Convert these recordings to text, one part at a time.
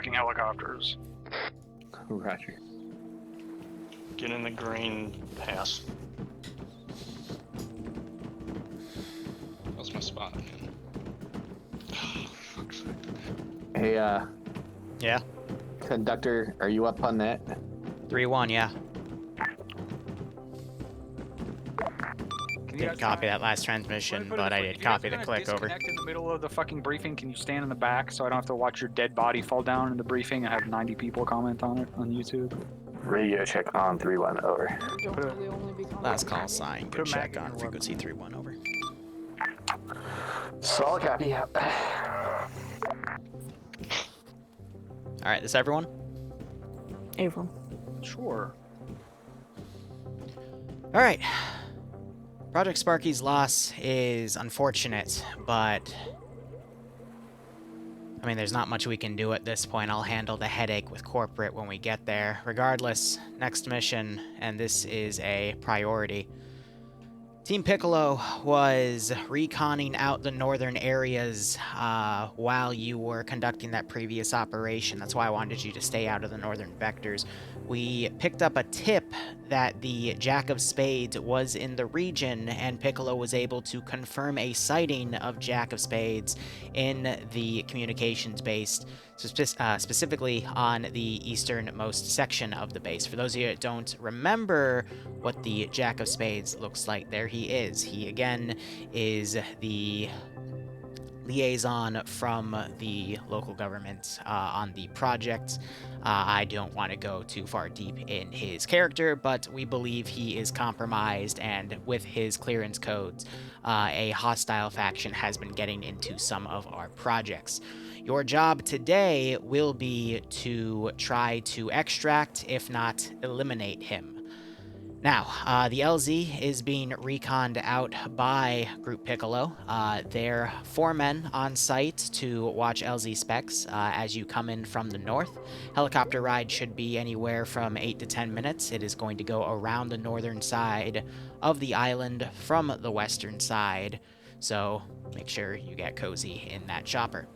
fucking helicopters. Roger. Get in the green pass. That's my spot, man. Oh, fuck's sake. Hey, Yeah. conductor, are you up on that? 3-1, yeah. Can you Didn't guys copy try- that last transmission, Let me put it but this I way, did if you guys copy are the gonna click over. disconnect in the middle of the fucking briefing, can you stand in the back so I don't have to watch your dead body fall down in the briefing? I have 90 people comment on it on YouTube. Radio check on 3-1, over. Put a- Last call sign. Put Good a check mag in on your frequency 3-1, over. Solid copy. Alright, this everyone? April. Sure. Alright. Project Sparky's loss is unfortunate, but I mean, there's not much we can do at this point. I'll handle the headache with corporate when we get there. Regardless, next mission, and this is a priority. Team Piccolo was reconning out the northern areas while you were conducting that previous operation. That's why I wanted you to stay out of the northern vectors. We picked up a tip that the Jack of Spades was in the region, and Piccolo was able to confirm a sighting of Jack of Spades in the communications base, specifically on the easternmost section of the base. For those of you that don't remember what the Jack of Spades looks like, there he is. He, again, is the liaison from the local government on the project. I don't want to go too far deep in his character, but we believe he is compromised, and with his clearance codes, a hostile faction has been getting into some of our projects. Your job today will be to try to extract, if not eliminate him. Now, the LZ is being reconned out by Group Piccolo. They're 4 men on site to watch LZ specs as you come in from the north. Helicopter ride should be anywhere from 8 to 10 minutes. It is going to go around the northern side of the island from the western side, so make sure you get cozy in that chopper.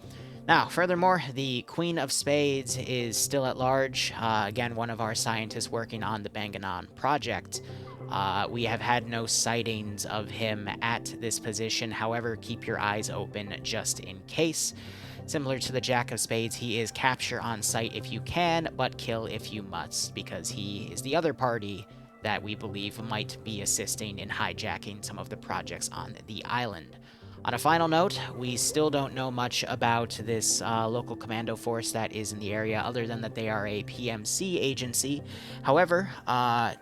Now, furthermore, the Queen of Spades is still at large. Again, one of our scientists working on the Bangunan project. We have had no sightings of him at this position. However, keep your eyes open just in case. Similar to the Jack of Spades, he is capture on sight if you can, but kill if you must, because he is the other party that we believe might be assisting in hijacking some of the projects on the island. On a final note, we still don't know much about this local commando force that is in the area, other than that they are a PMC agency. However,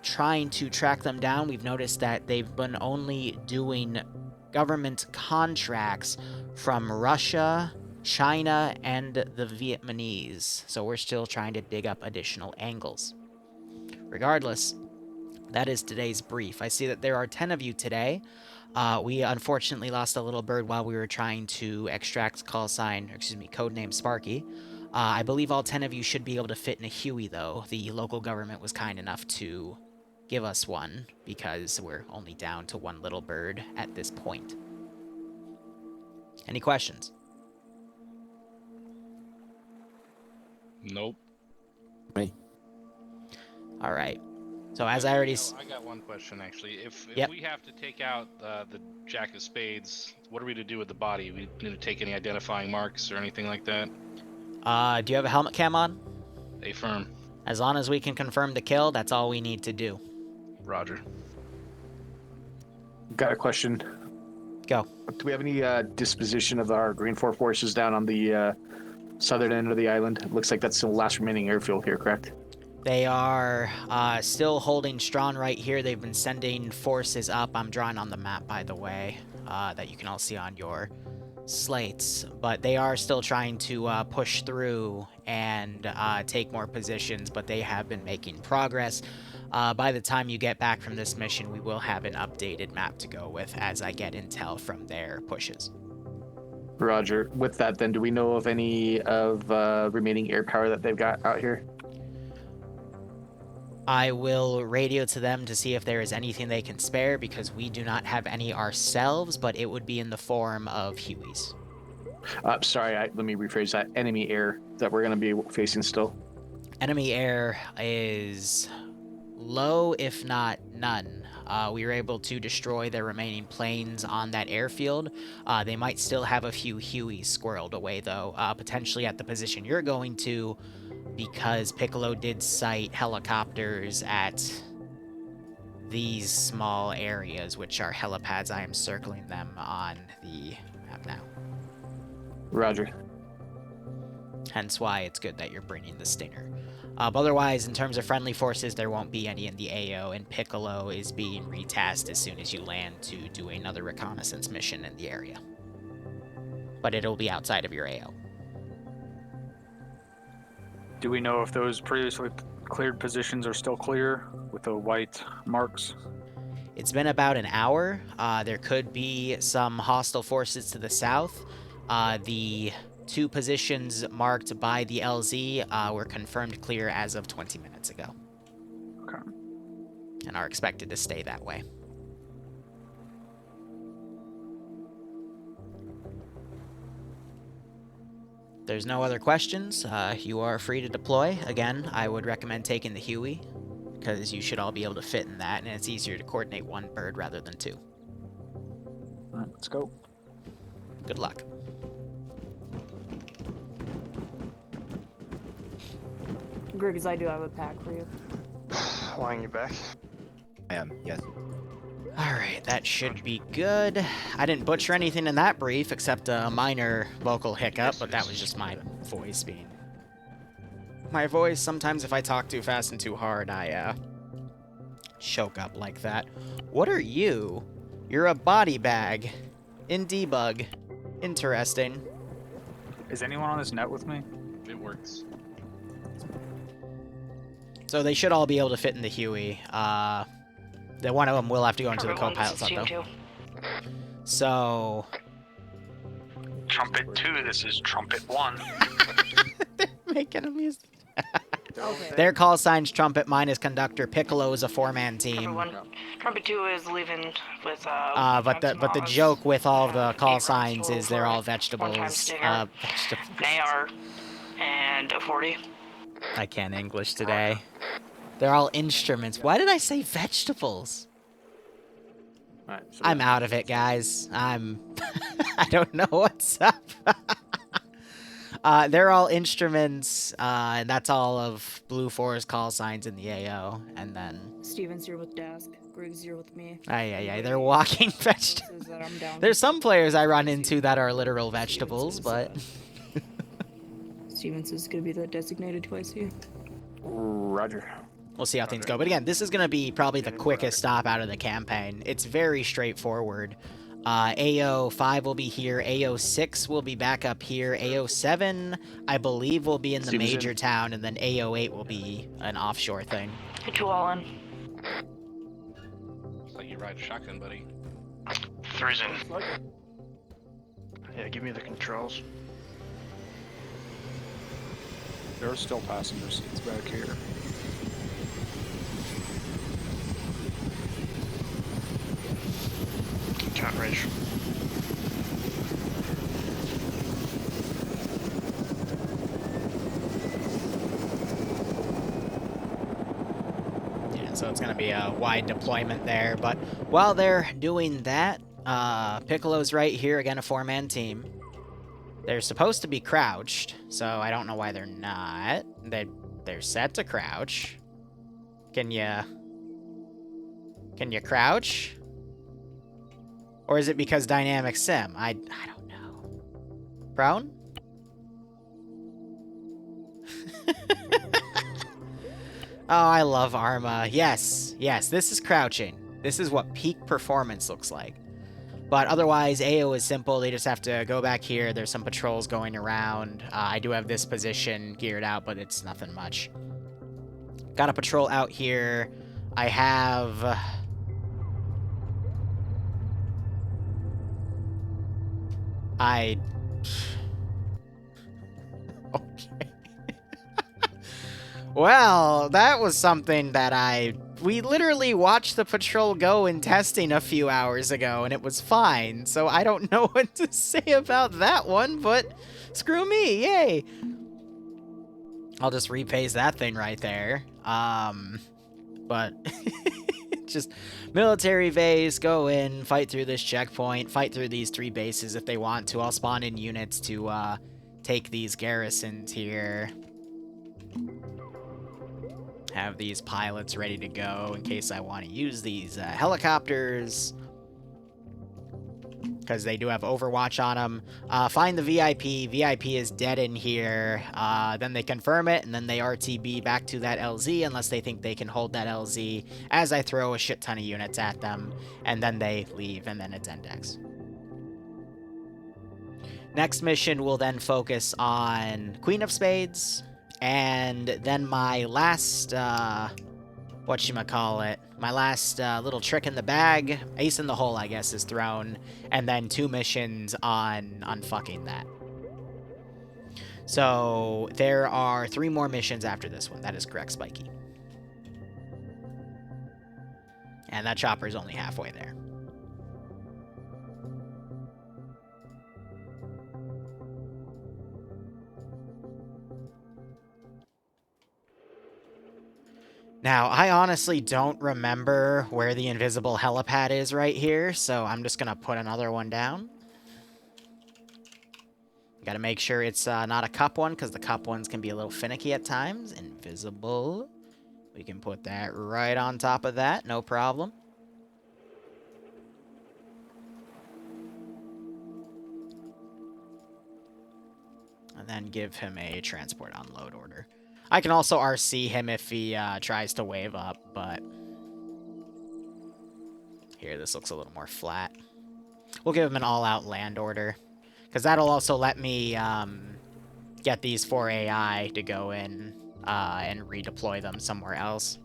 trying to track them down, we've noticed that they've been only doing government contracts from Russia, China, and the Vietnamese. So we're still trying to dig up additional angles. Regardless, that is today's brief. I see that there are 10 of you today. We unfortunately lost a little bird while we were trying to extract codename Sparky. I believe all 10 of you should be able to fit in a Huey, though. The local government was kind enough to give us one, because we're only down to 1 little bird at this point. Any questions? Nope. Me. All right. So as I already... I got one question, actually. If Yep. we have to take out the Jack of Spades, what are we to do with the body? We need to take any identifying marks or anything like that? Do you have a helmet cam on? Affirm. As long as we can confirm the kill, that's all we need to do. Roger. Got a question. Go. Do we have any disposition of our Green 4 forces down on the southern end of the island? It looks like that's the last remaining airfield here, correct? They are still holding strong right here. They've been sending forces up. I'm drawing on the map, by the way, that you can all see on your slates. But they are still trying to push through and take more positions, but they have been making progress. By the time you get back from this mission, we will have an updated map to go with as I get intel from their pushes. Roger. With that, then, do we know of any of remaining air power that they've got out here? I will radio to them to see if there is anything they can spare, because we do not have any ourselves, but it would be in the form of Hueys. Sorry, let me rephrase that. Enemy air that we're going to be facing still. Enemy air is low, if not none. We were able to destroy their remaining planes on that airfield. They might still have a few Hueys squirreled away, though, potentially at the position you're going to, because Piccolo did sight helicopters at these small areas, which are helipads. I am circling them on the map now. Roger. Hence why it's good that you're bringing the Stinger. But otherwise, in terms of friendly forces, there won't be any in the AO, and Piccolo is being retasked as soon as you land to do another reconnaissance mission in the area. But it'll be outside of your AO. Do we know if those previously cleared positions are still clear with the white marks? It's been about an hour. There could be some hostile forces to the south. The 2 positions marked by the LZ were confirmed clear as of 20 minutes ago. Okay. And are expected to stay that way. There's no other questions. You are free to deploy. Again, I would recommend taking the Huey, because you should all be able to fit in that, and it's easier to coordinate 1 bird rather than 2. All right, let's go. Good luck. Griggs, I do have a pack for you. Lying you back. I am, yes. Alright, that should be good. I didn't butcher anything in that brief, except a minor vocal hiccup, but that was just my voice being... My voice, sometimes if I talk too fast and too hard, I, choke up like that. What are you? You're a body bag. In debug. Interesting. Is anyone on this net with me? It works. So they should all be able to fit in the Huey. The one of them will have to go into the co-pilot slot, though. So... Trumpet 2, this is Trumpet 1. They're making a music. Okay. Their call sign's Trumpet, mine is Conductor. Piccolo is a 4-man team. Trumpet 2 is leaving with But the joke with all the call signs is they're all vegetables. An AR and a 40. I can't English today. They're all instruments. Why did I say vegetables? All right, so I'm out of it, guys. I don't know what's up. They're all instruments, and that's all of Blue Forest call signs in the AO, and then... Steven's here with Dask. Griggs here with me. They're walking vegetables. That I'm down. There's some players I run into that are literal vegetables, but... Stevens is going to be the designated 2IC. Roger. We'll see how things go. But again, this is going to be probably the quickest stop out of the campaign. It's very straightforward. AO5 will be here. AO6 will be back up here. AO7, I believe, will be in the major town. And then AO8 will be an offshore thing. 2 all in. Looks like you ride a shotgun, buddy. 3's in. Yeah, give me the controls. There are still passenger seats back here. Count range. Yeah, so it's going to be a wide deployment there. But while they're doing that, Piccolo's right here, again, a 4-man team. They're supposed to be crouched, so I don't know why they're not. They're set to crouch. Can you crouch? Or is it because dynamic sim? I don't know. Prone? Oh, I love Arma. Yes, this is crouching. This is what peak performance looks like. But otherwise, AO is simple. They just have to go back here. There's some patrols going around. I do have this position geared out, but it's nothing much. Got a patrol out here. I have... Okay. Well, that was something that I We literally watched the patrol go in testing a few hours ago, and it was fine. So I don't know what to say about that one, but screw me, yay! I'll just repaste that thing right there. But just military base, go in, fight through this checkpoint, fight through these 3 bases if they want to. I'll spawn in units to take these garrisons here. Have these pilots ready to go in case I want to use these helicopters. Because they do have Overwatch on them. Find the VIP. VIP is dead in here. Then they confirm it, and then they RTB back to that LZ unless they think they can hold that LZ as I throw a shit ton of units at them. And then they leave, and then it's Index. Next mission will then focus on Queen of Spades. And then my last, whatchamacallit, my last little trick in the bag, ace in the hole, I guess, is thrown, and then 2 missions on fucking that. So there are 3 more missions after this one. That is correct, Spiky. And that chopper is only halfway there. Now, I honestly don't remember where the invisible helipad is right here, so I'm just gonna put another one down. Gotta make sure it's not a cup one, because the cup ones can be a little finicky at times. Invisible. We can put that right on top of that, no problem. And then give him a transport unload order. I can also RC him if he tries to wave up, but... Here, this looks a little more flat. We'll give him an all-out land order. Because that'll also let me get these 4 AI to go in and redeploy them somewhere else.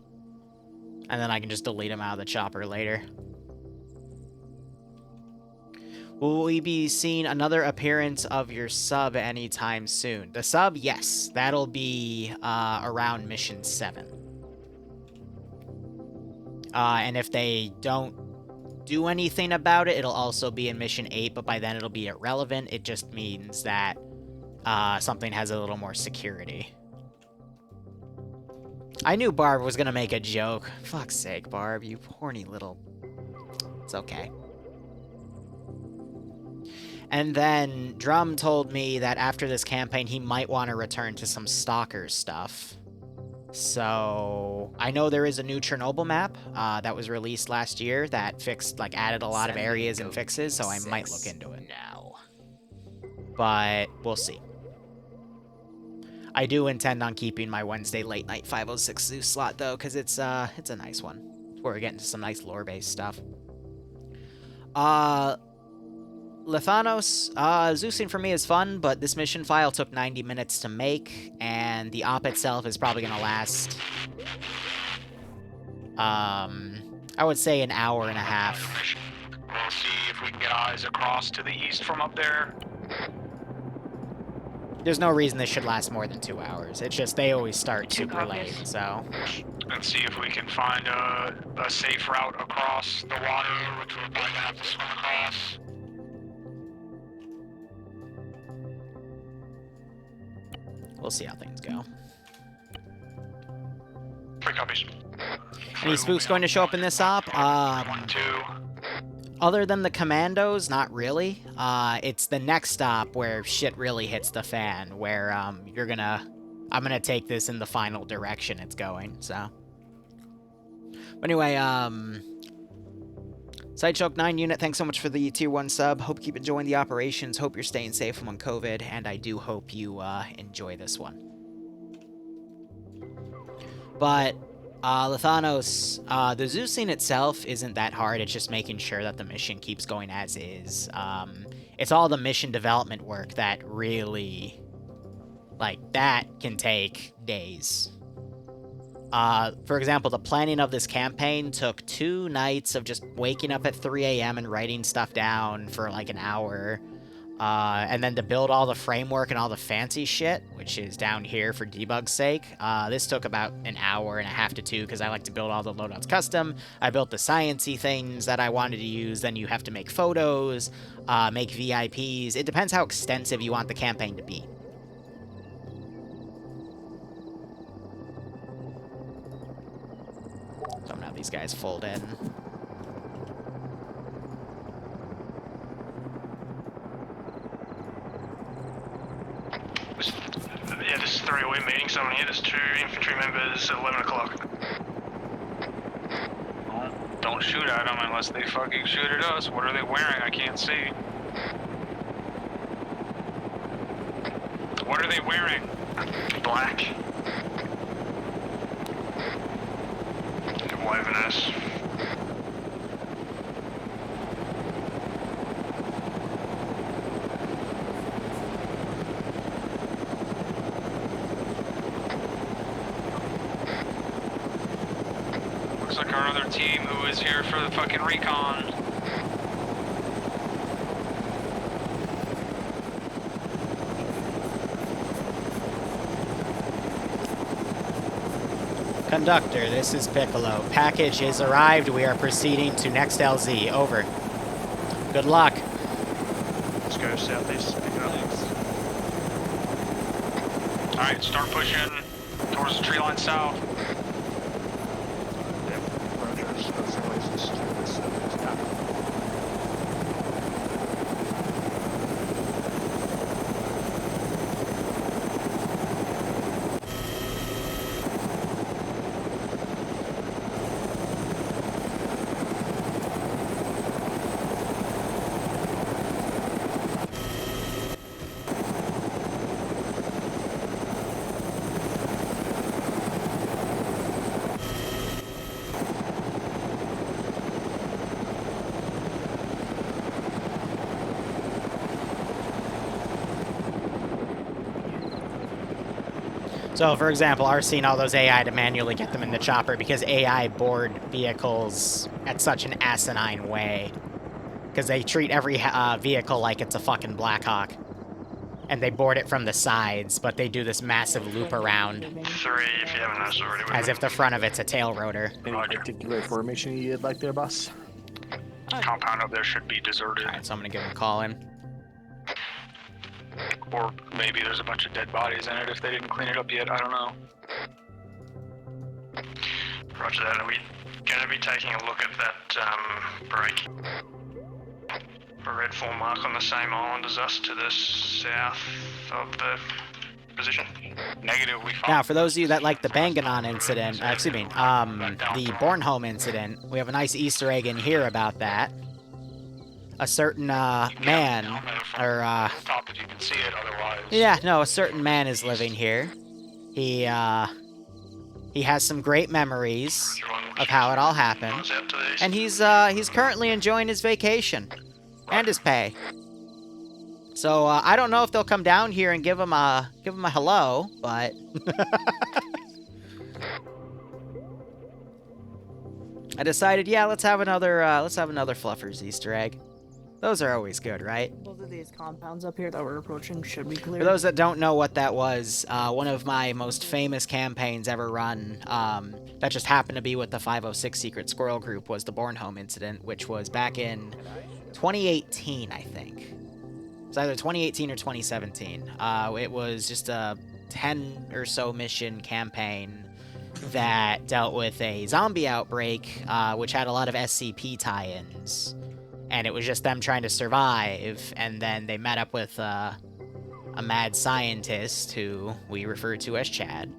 And then I can just delete them out of the chopper later. Will we be seeing another appearance of your sub anytime soon? The sub, yes. That'll be around mission 7. And if they don't do anything about it, it'll also be in mission 8, but by then it'll be irrelevant. It just means that something has a little more security. I knew Barb was gonna make a joke. Fuck's sake, Barb, you horny little... It's okay. And then Drum told me that after this campaign, he might want to return to some Stalker stuff. So I know there is a new Chernobyl map that was released last year that fixed, like, added a lot of areas and fixes, so I might look into it now. But we'll see. I do intend on keeping my Wednesday late night 506 Zeus slot though, because it's a nice one. Where we're getting to some nice lore-based stuff. Lithanos, Zeusing for me is fun, but this mission file took 90 minutes to make, and the op itself is probably gonna last, I would say an hour and a half. We'll see if we can get eyes across to the east from up there. There's no reason this should last more than 2 hours. It's just they always start super late, so... And see if we can find a safe route across the water, which we're probably gonna have to swim across. We'll see how things go. 3 copies. Any spooks going to show up in this op? 1, 2. Other than the commandos, not really. It's the next stop where shit really hits the fan, where I'm gonna take this in the final direction it's going, so. But anyway, Sidechoke 9 unit, thanks so much for the tier 1 sub. Hope you keep enjoying the operations. Hope you're staying safe among COVID, and I do hope you enjoy this one. But Lithanos, the Zeusing itself isn't that hard. It's just making sure that the mission keeps going as is. It's all the mission development work that really, like, that can take days. For example, the planning of this campaign took 2 nights of just waking up at 3 a.m. and writing stuff down for like an hour. And then to build all the framework and all the fancy shit, which is down here for debug's sake, this took about an hour and a half to 2 because I like to build all the loadouts custom. I built the sciencey things that I wanted to use. Then you have to make photos, make VIPs. It depends how extensive you want the campaign to be. So now these guys fold in. Yeah, this is 3. We're meeting someone here. There's 2 infantry members at 11 o'clock. Well, don't shoot at them unless they fucking shoot at us. What are they wearing? I can't see. What are they wearing? Black. They're waving at us. Looks like our other team who is here for the fucking recon. Conductor, this is Piccolo. Package is arrived. We are proceeding to next LZ. Over. Good luck. Let's go southeast. Pick it up. Alright, start pushing towards the tree line south. Yep. Roger. That's the latest to this. So, for example, are seeing all those AI to manually get them in the chopper because AI board vehicles at such an asinine way. Because they treat every vehicle like it's a fucking Blackhawk. And they board it from the sides, but they do this massive loop around 3, if you haven't noticed already. as if the front of it's a tail rotor. Any particular formation you'd like there, boss? Compound up there should be deserted. Alright, so I'm gonna give him a call in. Or maybe there's a bunch of dead bodies in it if they didn't clean it up yet. I don't know. Roger that. Are we going to be taking a look at that break? A red 4 mark on the same island as us to the south of the position? Negative, we found. Now, for those of you that like the Bangunan incident, the Bornholm incident, we have a nice Easter egg in here about that. A certain man, or Top if you can see it, otherwise. yeah, no, a certain man is living here. He has some great memories of how it all happened, Out to the east. and he's currently enjoying his vacation and his pay. So I don't know if they'll come down here and give him a hello, but I decided, yeah, let's have another Fluffers Easter egg. Those are always good, right? Both of these compounds up here that we're approaching should be clear. For those that don't know what that was, one of my most famous campaigns ever run, that just happened to be with the 506 Secret Squirrel Group, was the Bornholm incident, which was back in 2018, I think. It was either 2018 or 2017. It was just a 10 or so mission campaign that dealt with a zombie outbreak, which had a lot of SCP tie-ins. And it was just them trying to survive, and then they met up with a mad scientist who we refer to as Chad.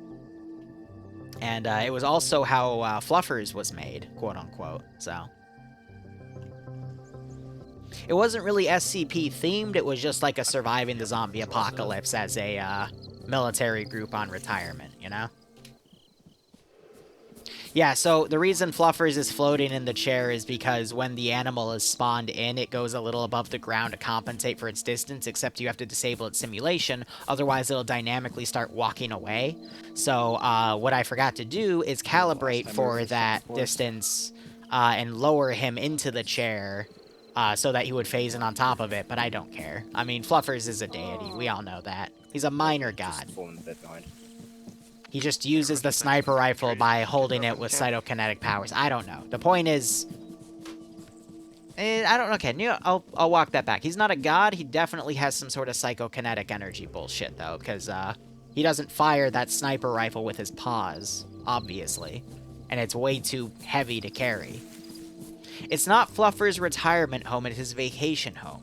And it was also how Fluffers was made, quote-unquote, so. It wasn't really SCP themed, it was just like a surviving the zombie apocalypse as a military group on retirement, you know? Yeah, so the reason Fluffers is floating in the chair is because when the animal is spawned in, it goes a little above the ground to compensate for its distance, except you have to disable its simulation, otherwise it'll dynamically start walking away. So what I forgot to do is calibrate for that distance and lower him into the chair so that he would phase in on top of it, but I don't care. I mean, Fluffers is a deity. We all know that. He's a minor god. Falling a bit behind. He just uses the sniper rifle by holding it with cytokinetic powers. I don't know. The point is... I don't know. Okay, I'll walk that back. He's not a god. He definitely has some sort of psychokinetic energy bullshit, though, because he doesn't fire that sniper rifle with his paws, obviously. And it's way too heavy to carry. It's not Fluffer's retirement home, it's his vacation home.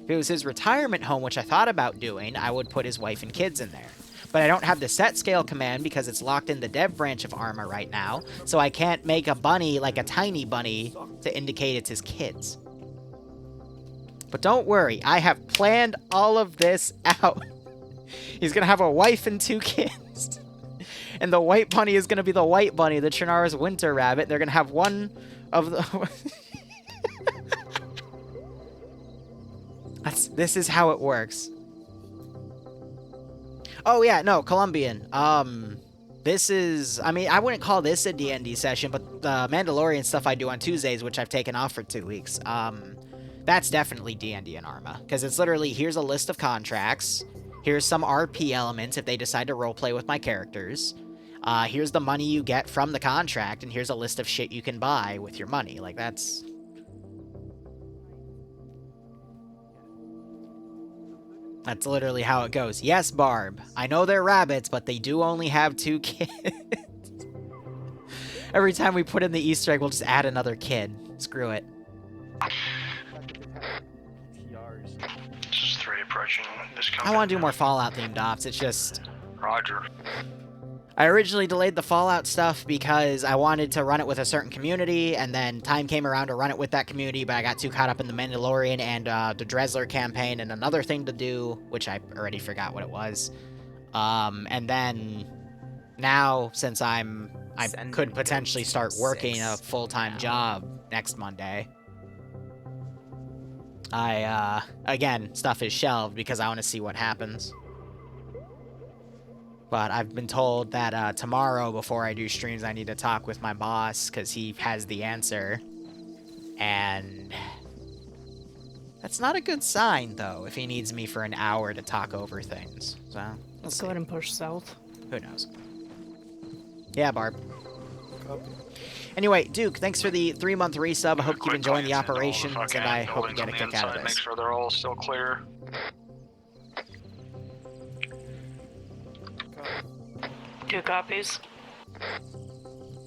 If it was his retirement home, which I thought about doing, I would put his wife and kids in there. But I don't have the set scale command because it's locked in the dev branch of Arma right now, so I can't make a bunny, like a tiny bunny, to indicate it's his kids. But don't worry, I have planned all of this out. He's gonna have a wife and 2 kids. And the white bunny is gonna be the white bunny, the Chernara's winter rabbit. They're gonna have one of the... This is how it works. Oh yeah, no, Colombian. This is... I mean, I wouldn't call this a D&D session, but the Mandalorian stuff I do on Tuesdays, which I've taken off for 2 weeks, that's definitely D&D and Arma. Because it's literally, here's a list of contracts, here's some RP elements if they decide to roleplay with my characters, here's the money you get from the contract, and here's a list of shit you can buy with your money. Like, that's... That's literally how it goes. Yes, Barb. I know they're rabbits, but they do only have 2 kids. Every time we put in the Easter egg, we'll just add another kid. Screw it. Just 3 approaching this I want to do more Fallout-themed ops. It's just... Roger. I originally delayed the Fallout stuff because I wanted to run it with a certain community, and then time came around to run it with that community, but I got too caught up in the Mandalorian and the Dresler campaign and another thing to do, which I already forgot what it was. And then now, since I could potentially start working a full-time job next Monday, again, stuff is shelved because I want to see what happens. But I've been told that tomorrow, before I do streams, I need to talk with my boss, because he has the answer. And... that's not a good sign, though, if he needs me for an hour to talk over things. So, Let's go ahead and push south. Who knows? Yeah, Barb. Anyway, Duke, thanks for the 3-month resub. I hope you keep enjoying the operations, and I hope you get a kick out of this. Make sure they're all still clear. 2 copies.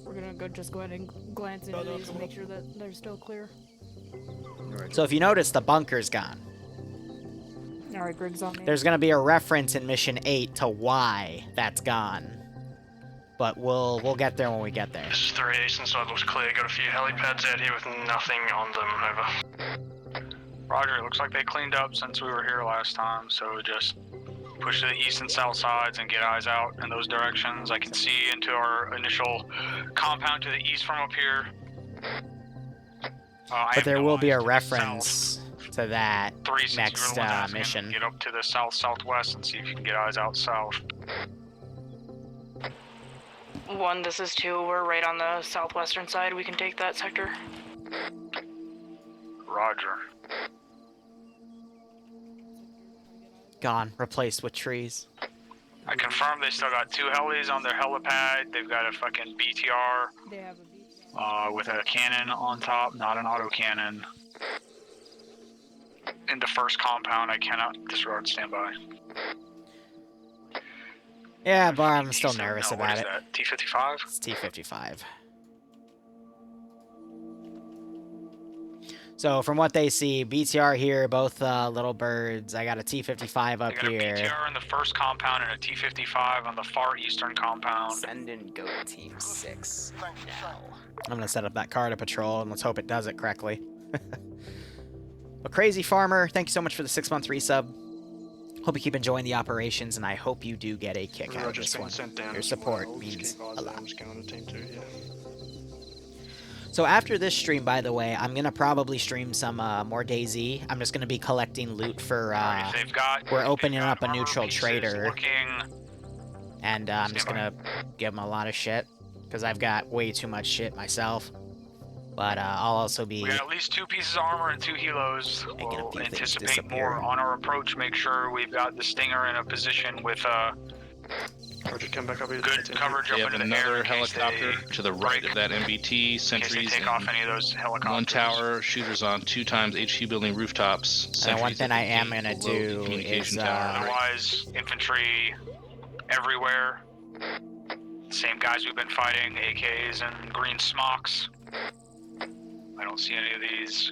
We're gonna just go ahead and glance into these and make sure that they're still clear. So if you notice, the bunker's gone. Alright, Grig's on me. There's gonna be a reference in Mission 8 to why that's gone. But we'll get there when we get there. This is 3 eastern side looks clear. Got a few helipads out here with nothing on them. Over. Roger, it looks like they cleaned up since we were here last time, so just push to the east and south sides and get eyes out in those directions. I can see into our initial compound to the east from up here. But there will be a reference to that next mission. Get up to the south-southwest and see if you can get eyes out south. 1, this is 2. We're right on the southwestern side. We can take that sector. Roger. Gone. Replaced with trees. I confirm they still got 2 helis on their helipad. They've got a fucking BTR They have a BTR. with a cannon on top, not an autocannon. In the first compound, I cannot disregard standby. Yeah, but I'm still nervous about it. What is that, T-55? It's T-55. So from what they see, BTR here, both little birds. I got a T-55 up here. I got a BTR in the first compound and a T-55 on the far eastern compound. Send in go Team 6 now. I'm gonna set up that car to patrol, and let's hope it does it correctly. But Crazy Farmer, thank you so much for the 6-month resub. Hope you keep enjoying the operations, and I hope you do get a kick out of this one. Your support means a lot. So after this stream, by the way, I'm gonna probably stream some more DayZ. I'm just gonna be collecting loot for. We're opening up a neutral trader, and I'm just gonna give them a lot of shit because I've got way too much shit myself. But I'll also be... We got at least 2 pieces of armor and 2 helos. Making a We'll few things anticipate disappear. more on our approach. Make sure we've got the Stinger in a position with Roger, come back up here. good coverage We up have into the air. another in case helicopter they to the right break, of that MBT. in case they Sentries take off and any of those helicopters. 1 tower. Shooters on 2 times HQ building rooftops. And one Sentries thing at the I am gate gonna below the do communication is, tower. Otherwise, infantry everywhere. Same guys we've been fighting, AKs and green smocks. I don't see any of these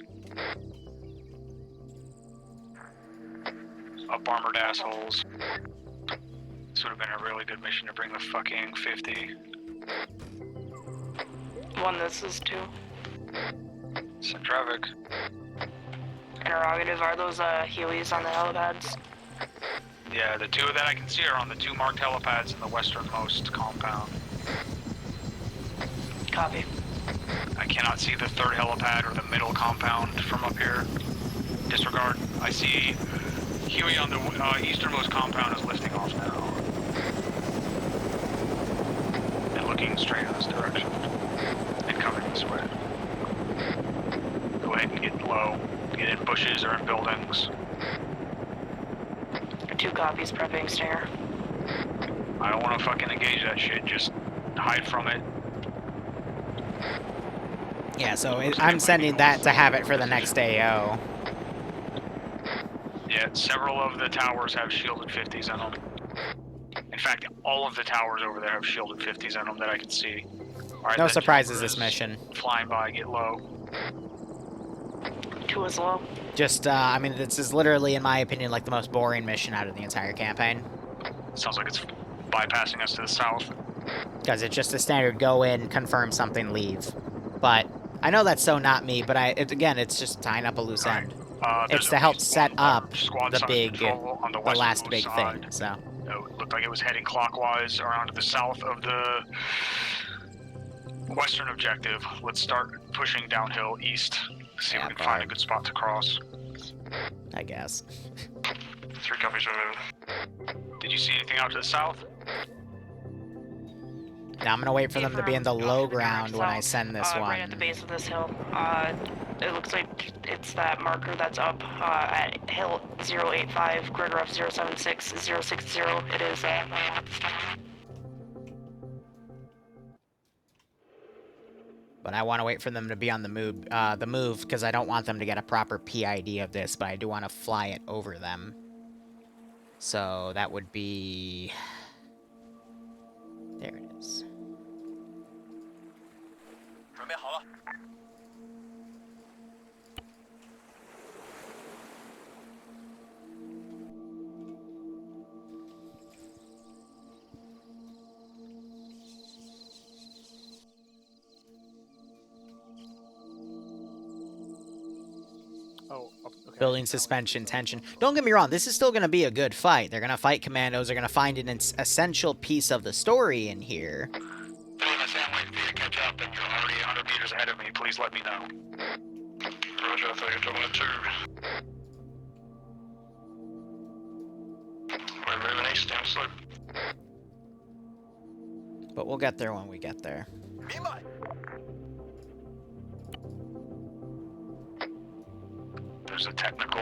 up armored assholes. This would have been a really good mission to bring the fucking 50. 1, this is 2. Centravic. Interrogative, are those Heelys on the helipads? Yeah, the 2 that I can see are on the 2 marked helipads in the westernmost compound. Copy. I cannot see the 3rd helipad or the middle compound from up here. Disregard. I see Huey on the easternmost compound is lifting off now. And looking straight in this direction. And coming this way. Go ahead and get low. Get in bushes or in buildings. 2 copies, prepping Stinger. I don't want to fucking engage that shit. Just hide from it. Yeah, so I'm sending that to have it for the next AO. Yeah, several of the towers have shielded 50s in them. In fact, all of the towers over there have shielded 50s in them that I can see. All right, No that surprises chopper this is mission. Flying by, get low. 2 is low. Just, I mean, this is literally, in my opinion, like the most boring mission out of the entire campaign. Sounds like it's bypassing us to the south. Because it's just a standard go in, confirm something, leave. But I know that's so not me, but again, it's just tying up a loose end. There's It's to at help least set one up large squad the size big, patrol on the the last westernmost big side. thing, so. It looked like it was heading clockwise around to the south of the western objective. Let's start pushing downhill east. See if Yeah, we can find a good spot to cross. I guess. 3 copies removed. Did you see anything out to the south? Now I'm gonna wait for them to be in the low ground when I send this one. Right at the base of this hill. It looks like it's that marker that's up at hill 085, Gridruff 076, 060. It is But I want to wait for them to be on the move, because I don't want them to get a proper PID of this, but I do want to fly it over them. So that would be... There it is. Oh, okay. Building suspension tension. Don't get me wrong, this is still going to be a good fight. They're going to fight commandos. They're going to find an essential piece of the story in here. I'm waiting for you to catch up, and you're already 100 meters ahead of me. Please let me know. Roger, I thought you were talking to 2. We're moving east down slope. But we'll get there when we get there. There's a technical.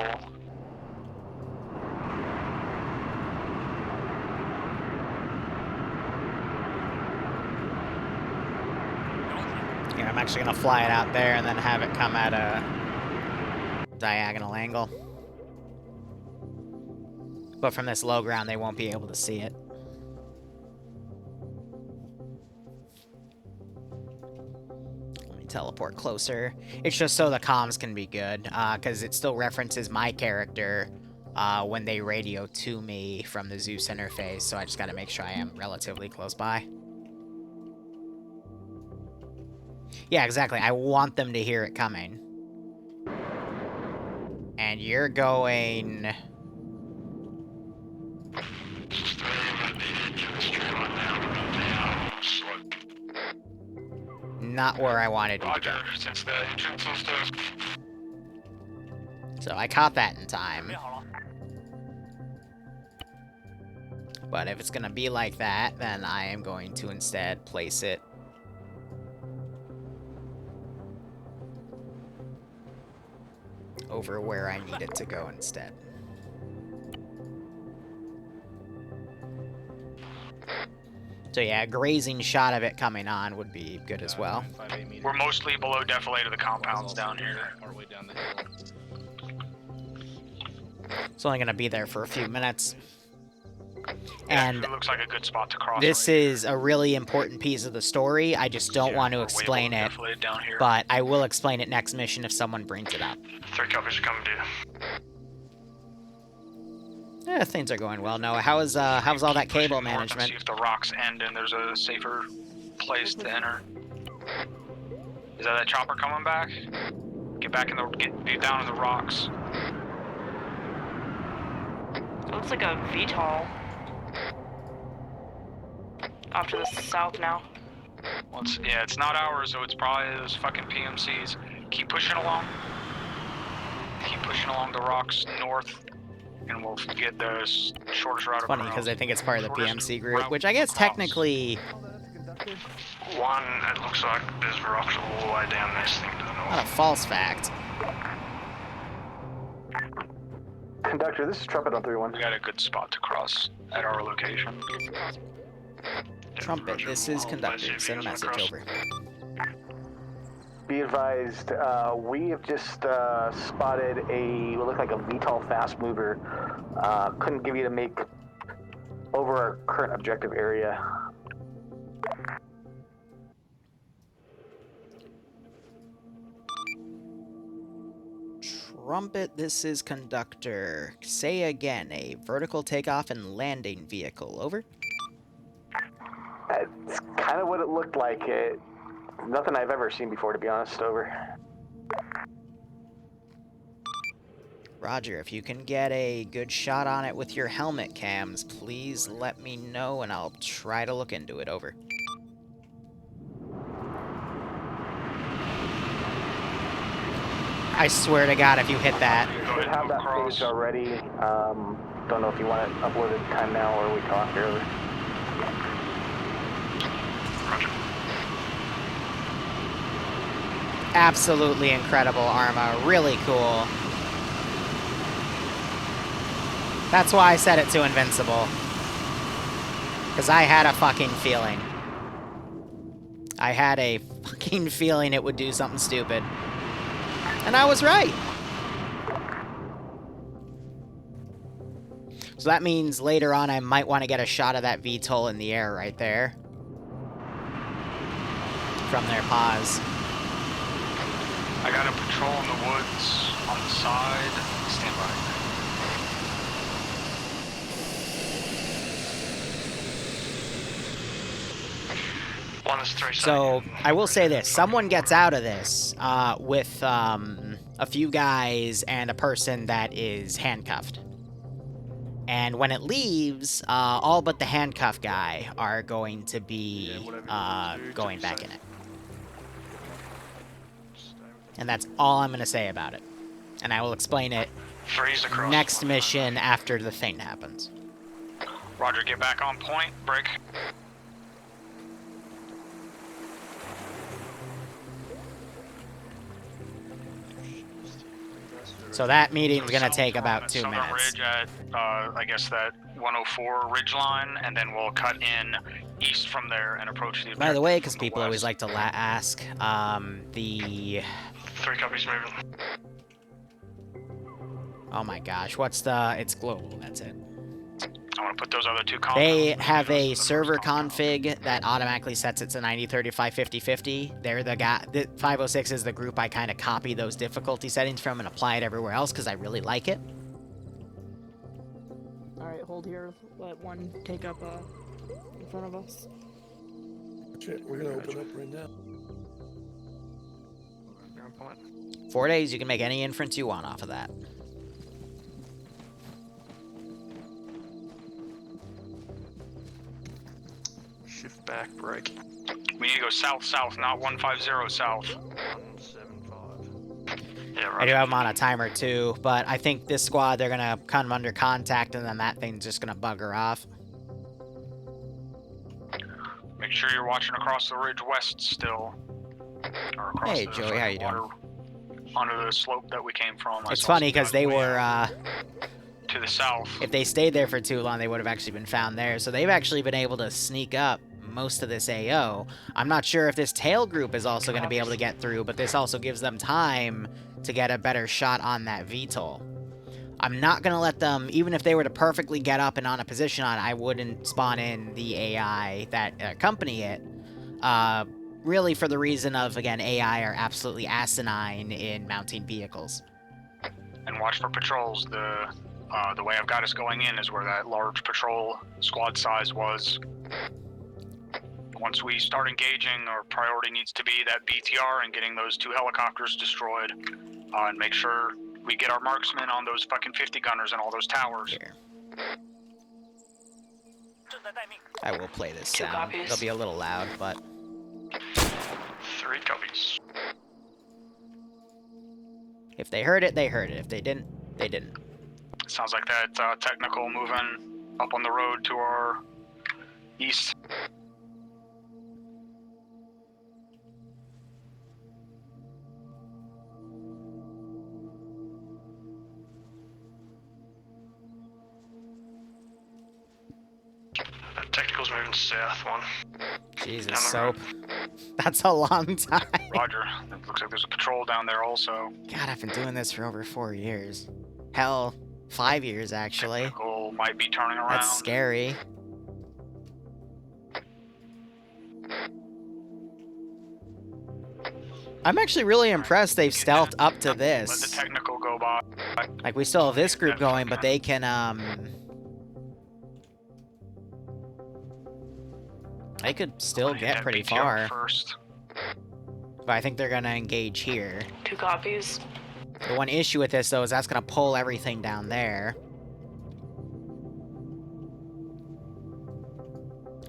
Yeah, I'm actually going to fly it out there and then have it come at a diagonal angle. But from this low ground, they won't be able to see it. Let me teleport closer. It's just so the comms can be good, because it still references my character when they radio to me from the Zeus interface, so I just gotta make sure I am relatively close by. Yeah, exactly. I want them to hear it coming. And you're going... Not where I wanted you to go. Since the entrance is the... So I caught that in time. But if it's gonna be like that, then I am going to instead place it over where I need it to go instead. So yeah, a grazing shot of it coming on would be good as well. 958 meters. We're mostly below defilade of the compounds Also down here. Partway down the hill. It's only going to be there for a few minutes. Yeah, And it looks like a good spot to cross. this right is a really important piece of the story. I just don't here. want to We're way explain below it, defilade down here. but I will explain it next mission if someone brings it up. 3 copies are coming to you. Yeah, things are going well, Noah. How's all that Pushing cable north and management? See if the rocks end and there's a safer place to enter. Is that chopper coming back? Get down in the rocks. It looks like a VTOL. Off to the south now. Well, it's not ours, so it's probably those fucking PMCs. Keep pushing along. Keep pushing along the rocks north, and we'll get the shortest route. It's funny because I think it's part of the Shortest PMC group, route which I guess across. technically One, it looks like there's rocks all the way down this thing to the not a north. false fact. Conductor, this is Trumpet on 3-1. We got a good spot to cross at our location. Trumpet, Roger. this is I'll conductor. message Send a you message across. over. Be advised, we have just spotted what looked like a VTOL fast mover. Couldn't give you to make over our current objective area. Trumpet, this is conductor. Say again, a vertical takeoff and landing vehicle. Over. It's kind of what it looked like. Nothing I've ever seen before, to be honest. Over. Roger, if you can get a good shot on it with your helmet cams, please let me know and I'll try to look into it. Over. I swear to God, if you hit that. Go Should ahead and have move that across. page already. Don't know if you want it uploaded time now or we talk earlier. Roger. Absolutely incredible Arma. Really cool. That's why I set it to Invincible. Because I had a fucking feeling. I had a fucking feeling it would do something stupid. And I was right. So that means later on I might want to get a shot of that VTOL in the air right there. From their pause. I got a patrol in the woods on the side. Stand by. One is 3 So, seconds. I will say this. Someone gets out of this with a few guys and a person that is handcuffed. And when it leaves, all but the handcuffed guy are going to be going back in it. And that's all I'm going to say about it. And I will explain it Freeze across. next mission after the thing happens. Roger, get back on point. Brick. So that meeting's going to South take on about that 2 southern minutes. Ridge at, I guess that 104 ridge line, and then we'll cut in east from there and approach the. By the way, objective because from the people always west. like to ask, the... 3 copies moving. Oh my gosh, what's the... It's global, that's it. I want to put those other two compounds. They between have us and a the first server compound. config that automatically sets it to 90, 35, 50, 50. They're the guy... The 506 is the group I kind of copy those difficulty settings from and apply it everywhere else because I really like it. Alright, hold here. Let one take up in front of us. Shit, we're gonna open up right now. 4 days, you can make any inference you want off of that. Shift back, brake. We need to go south-south, not 150 south. 175. Yeah, I right. do have them on a timer too, but I think this squad, they're gonna come under contact and then that thing's just gonna bugger off. Make sure you're watching across the ridge west still. Or across Hey, the Joey, how you doing? onto the slope that we came from. I It's saw funny some because guys they way were, out to the south. if they stayed there for too long, they would have actually been found there. So they've actually been able to sneak up most of this AO. I'm not sure if this tail group is also going to be able to get through, but this also gives them time to get a better shot on that VTOL. I'm not going to let them, even if they were to perfectly get up and on a position on it, I wouldn't spawn in the AI that accompany it. Really for the reason of, again, AI are absolutely asinine in mounting vehicles. And watch for patrols. The way I've got us going in is where that large patrol squad size was. Once we start engaging, our priority needs to be that BTR and getting those 2 helicopters destroyed. And make sure we get our marksmen on those fucking 50 gunners and all those towers. Here. I will play this 2 sound. copies. It'll be a little loud, but 3 copies. if they heard it, they heard it. If they didn't, they didn't. Sounds like that technical moving up on the road to our east. That technical's moving south one. Jesus, Down the Soap. That's a long time. Roger. It looks like there's a patrol down there also. God, I've been doing this for over 4 years. Hell, 5 years, actually. Technical might be turning around. That's scary. I'm actually really impressed they've stealthed up to Let the this. technical go by. Like, we still have this group going, but they can, they could still Hit get that pretty BTR far. First. But I think they're gonna engage here. 2 copies. The one issue with this, though, is that's gonna pull everything down there.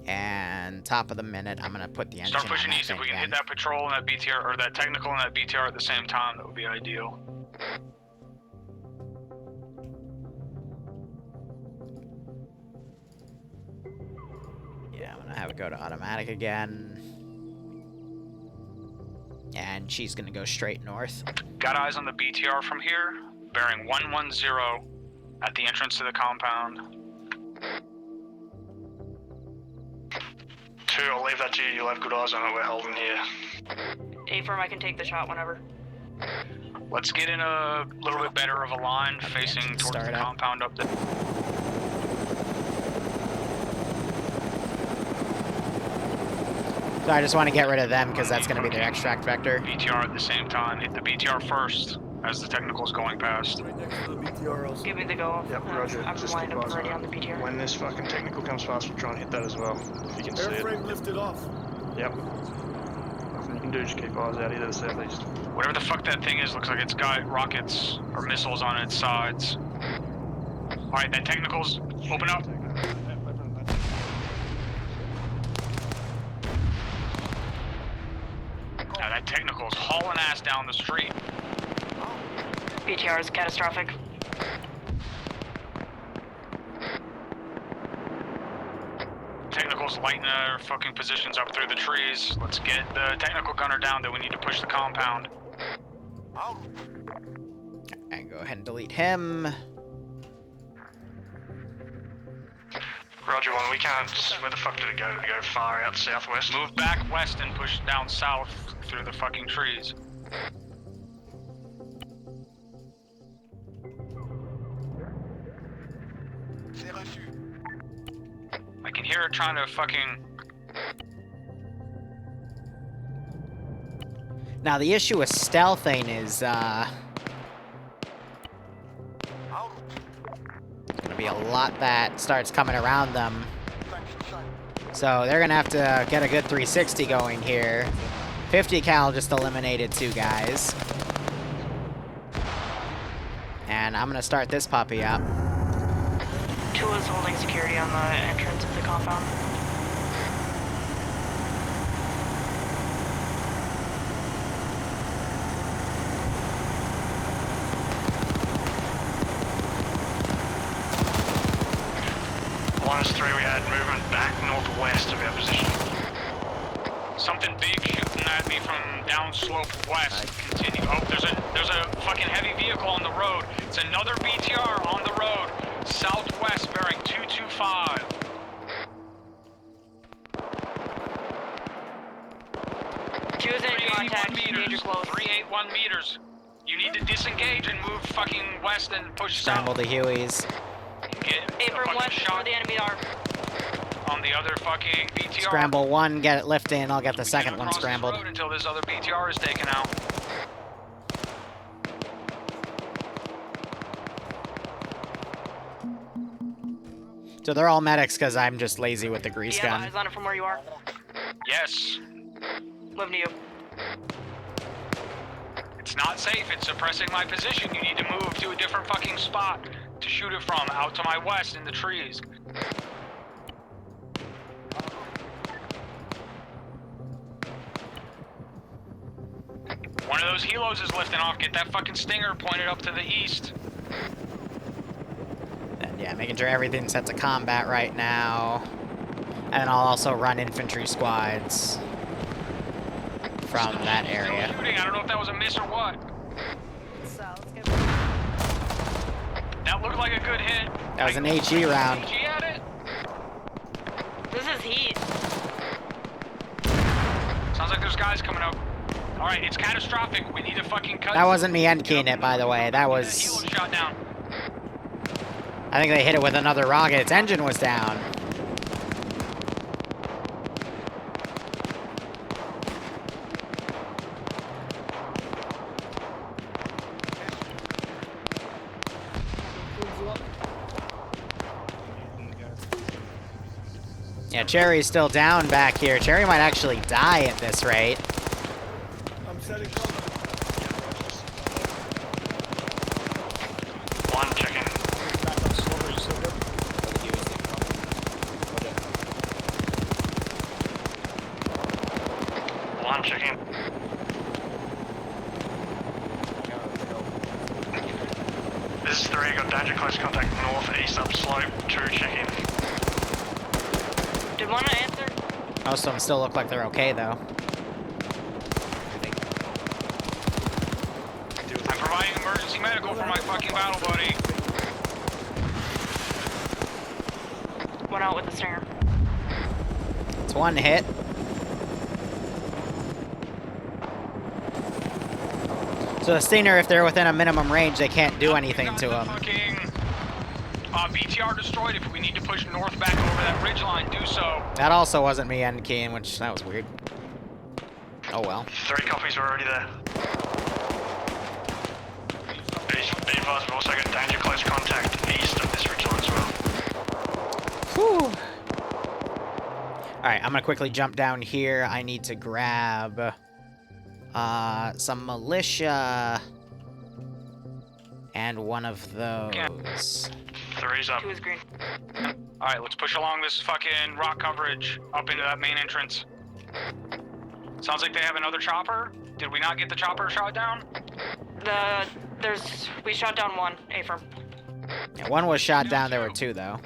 And top of the minute, I'm gonna put the engine Start pushing on that east. If thing we can again. hit that patrol and that BTR, or that technical and that BTR at the same time, that would be ideal. Yeah, I'm gonna have it go to automatic again. And she's gonna go straight north. Got eyes on the BTR from here, bearing 110 at the entrance to the compound. 2, I'll leave that to you. You'll have good eyes on it. We're holding here. A-firm, I can take the shot whenever. Let's get in a little bit better of a line facing engine towards the start up. compound up there. So I just want to get rid of them because that's gonna be their extract vector. BTR at the same time. Hit the BTR first as the technical's going past. Right next to the BTR also. Give me the go. Yep, roger. I'm Just lined keep up eyes already on on the BTR. When this fucking technical comes past, we'll try and hit that as well. If you can see it. Airframe lifted off. Yep. Nothing you can do, just keep eyes out either to the southeast. Whatever the fuck that thing is, looks like it's got rockets or missiles on its sides. Alright, that technical's open up. Now that technical's hauling ass down the street. BTR is catastrophic. Technical's lighting our fucking positions up through the trees. Let's get the technical gunner down that we need to push the compound. And go ahead and delete him. Roger 1, we can't. Where the fuck did it go? Did it go far out southwest? Move back west and push down south through the fucking trees. I can hear it trying to fucking... Now the issue with stealthing is gonna be a lot that starts coming around them. So they're gonna have to get a good 360 going here. 50 cal just eliminated 2 guys. And I'm gonna start this puppy up. 2 is holding security on the entrance of the compound. -3, we had movement back northwest of our position. Something big shooting at me from downslope west. Continue. Oh, there's a fucking heavy vehicle on the road. It's another BTR on the road. Southwest bearing 225. She was in contact. Danger close. 381 meters. You need to disengage and move fucking west and push Scramble south. the Hueys. Get a Apron fucking west shot where the enemy are. on the other fucking BTR. Scramble one, get it lifting. I'll get the Get second him one across this scrambled. road until this other BTR is taken out. So they're all medics because I'm just lazy with the grease Do you have gun. eyes on it from where you are? Yes. Moving to you. It's not safe. It's suppressing my position. You need to move to a different fucking spot to shoot it from, out to my west in the trees. One of those helos is lifting off. Get that fucking stinger pointed up to the east. And yeah, making sure everything's set to combat right now. And then I'll also run infantry squads from that Still area. shooting. I don't know if that was a miss or what. That looked like a good hit. That was an HE round. HE at it. This is heat. Sounds like there's guys coming up. All right, it's catastrophic. We need to fucking cut. That wasn't me end keying it, by the way. That Helo was... shot down. I think they hit it with another rocket. Its engine was down. Yeah, Cherry's still down back here. Cherry might actually die at this rate. I'm setting cover. One chicken. Back up slower, you said that? One chicken. This is 3, got danger close contact northeast upslope, 2 chicken. Did one answer? Most of them still look like they're okay, though. I'm providing emergency medical for my fucking battle buddy. Went out with the stinger. It's one hit. So the Stinger, if they're within a minimum range, they can't do anything to them. Fucking BTR destroyed. If we need to push north back over that ridge line, do so. That also wasn't me end keying, which that was weird. Oh well. 3 copies are already there. Be advised, we've also got danger close contact east of this ridgeline as well. Whew. Alright, I'm gonna quickly jump down here. I need to grab some militia and one of those. 3's up. 2 is green. All right, let's push along this fucking rock coverage up into that main entrance. Sounds like they have another chopper. Did we not get the chopper shot down? We shot down one, A-firm. Yeah, one was shot down, there were 2 though.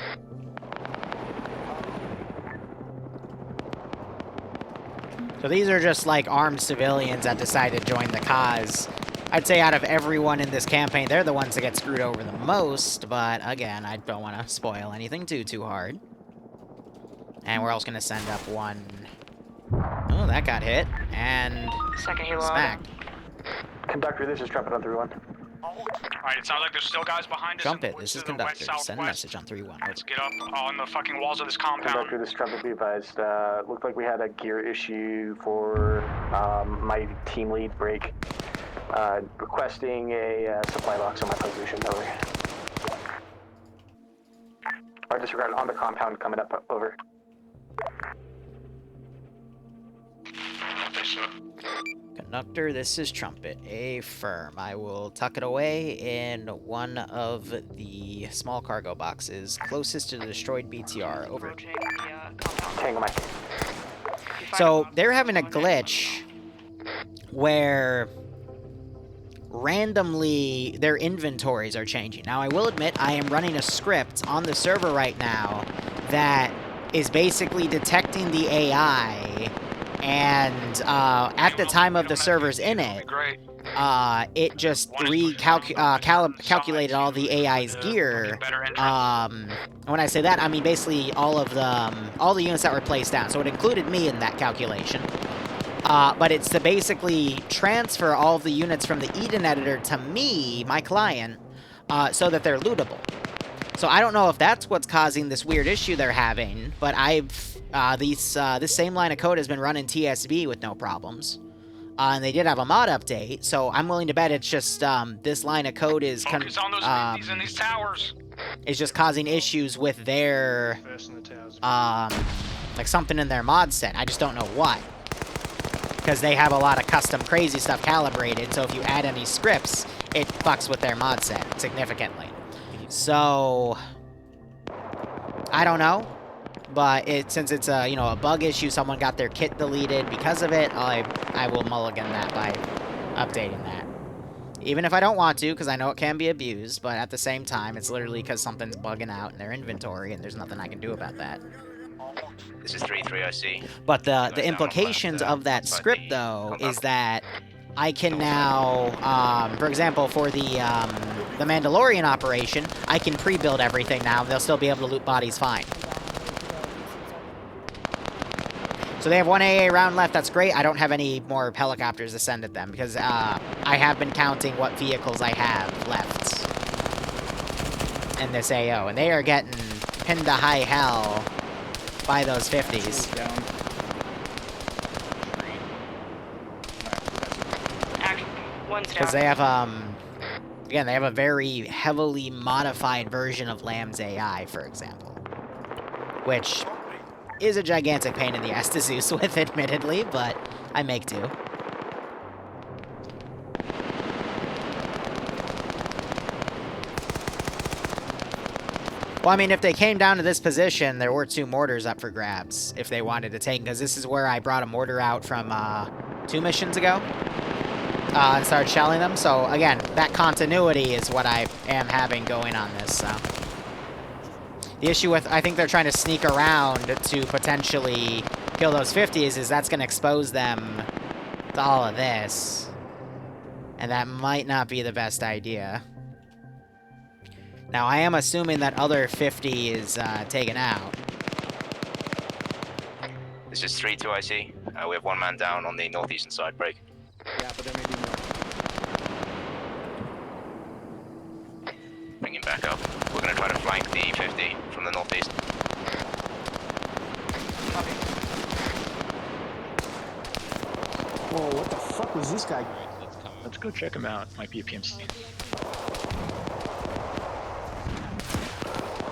So these are just like armed civilians that decide to join the cause. I'd say out of everyone in this campaign, they're the ones that get screwed over the most, but again, I don't want to spoil anything too hard. And we're also going to send up one... Oh, that got hit. And... Second helo. smack. Conductor, this is Trumpet on 3-1. All right, it sounds like there's still guys behind us. Trumpet, and this to is the west, Conductor. Send a southwest. message on 3-1. Let's get up on the fucking walls of this compound. Conductor, this is Trumpet, be advised. Looked like we had a gear issue for my team lead break. Requesting a supply box on my position. Over. Or disregard on the compound coming up. Over. Conductor, this is Trumpet. Affirm. I will tuck it away in one of the small cargo boxes closest to the destroyed BTR. Over. Approaching the compound. Tango Mike. So they're having a glitch where randomly their inventories are changing. Now, I will admit I am running a script on the server right now that is basically detecting the AI and at the time of the servers in it, Great. it just calculated all the AI's gear. When I say that, I mean basically all the units that were placed down. So it included me in that calculation. But it's to basically transfer all of the units from the Eden editor to me, my client, so that they're lootable. So I don't know if that's what's causing this weird issue they're having, but this same line of code has been run in TSB with no problems. And they did have a mod update, so I'm willing to bet it's just this line of code is Focus on those 50s in these towers. It's just causing issues with their like something in their mod set. I just don't know what. Because they have a lot of custom crazy stuff calibrated, so if you add any scripts, it fucks with their mod set significantly. So I don't know, but since it's a a bug issue, someone got their kit deleted because of it. I will mulligan that by updating that, even if I don't want to, because I know it can be abused. But at the same time, it's literally because something's bugging out in their inventory, and there's nothing I can do about that. This is 3-3, I see. But the implications of that script, though, is that I can now, for example, for the Mandalorian operation, I can pre-build everything now. They'll still be able to loot bodies fine. So they have one AA round left. That's great. I don't have any more helicopters to send at them because I have been counting what vehicles I have left in this AO, and they are getting pinned to high hell by those 50s. Because they have, again, they have a very heavily modified version of Lamb's AI, for example. Which is a gigantic pain in the ass to Zeus with, admittedly, but I make do. Well, I mean, if they came down to this position, there were 2 mortars up for grabs if they wanted to take, because this is where I brought a mortar out from 2 missions ago and started shelling them. So, again, that continuity is what I am having going on this, so. The issue with, I think they're trying to sneak around to potentially kill those 50s, is that's going to expose them to all of this. And that might not be the best idea. Now, I am assuming that other 50 is taken out. This is 3-2, I see. We have 1 man down on the northeastern side, break. Yeah, but there may be more. Bring him back up. We're going to try to flank the 50 from the northeast. Whoa, what the fuck was this guy? Let's go check him out. Might be a PMC.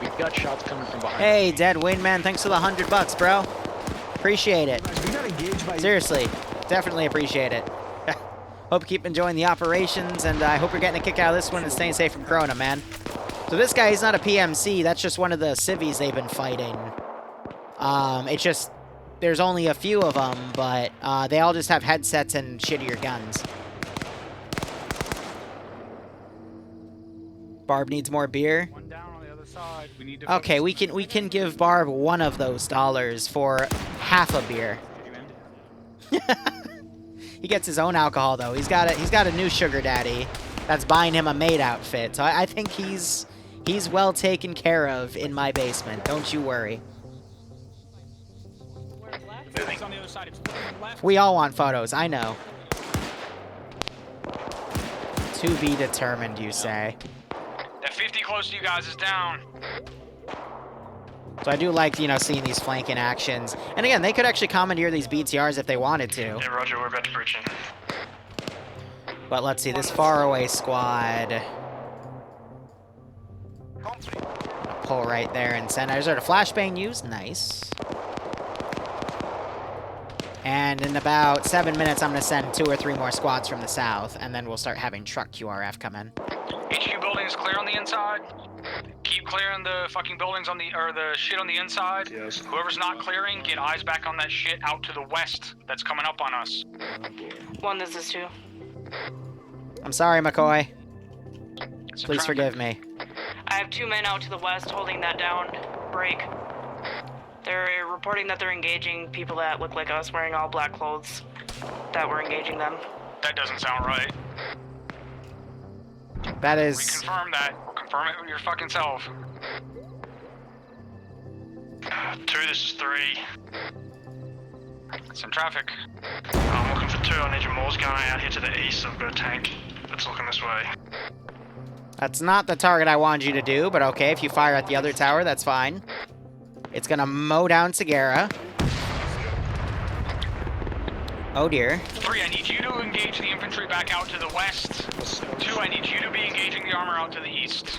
We've got shots coming from behind. Hey, Dead Wingman, thanks for the $100, bro. Appreciate it. We got engaged by... Seriously, definitely appreciate it. Hope you keep enjoying the operations, and I hope you're getting a kick out of this one and staying safe from Corona, man. So this guy, he's not a PMC. That's just one of the civvies they've been fighting. It's just... There's only a few of them, but they all just have headsets and shittier guns. Barb needs more beer. One down on the other side. We need to Okay, we can give Barb one of those dollars for half a beer. He gets his own alcohol though. He's got a new sugar daddy that's buying him a maid outfit. So I think he's well taken care of in my basement. Don't you worry. We all want photos, I know. To be determined, you say. That 50 close to you guys is down. So I do like, seeing these flanking actions. And again, they could actually commandeer these BTRs if they wanted to. Yeah, roger, we're about to breach in. But let's see, this faraway squad. Pull right there and send. Is there a flashbang used? Nice. And in about 7 minutes, I'm going to send 2 or 3 more squads from the south, and then we'll start having truck QRF come in. HQ building is clear on the inside. Keep clearing the fucking buildings on the shit on the inside. Yes. Whoever's not clearing, get eyes back on that shit out to the west that's coming up on us. 1, this is 2. I'm sorry, McCoy. It's a Please traffic. forgive me. I have 2 men out to the west holding that down. Break. They're reporting that they're engaging people that look like us wearing all black clothes. That we're engaging them. That doesn't sound right. That We is... confirm that. Confirm it with your fucking self. 2, this is 3. It's in traffic. I'm looking for 2. I need your Morse gunner out here to the east. I've got a tank that's looking this way. That's not the target I wanted you to do, but okay, if you fire at the other tower, that's fine. It's gonna mow down Segura. Oh dear. 3, I need you to engage the infantry back out to the west. 2, I need you to be engaging the armor out to the east.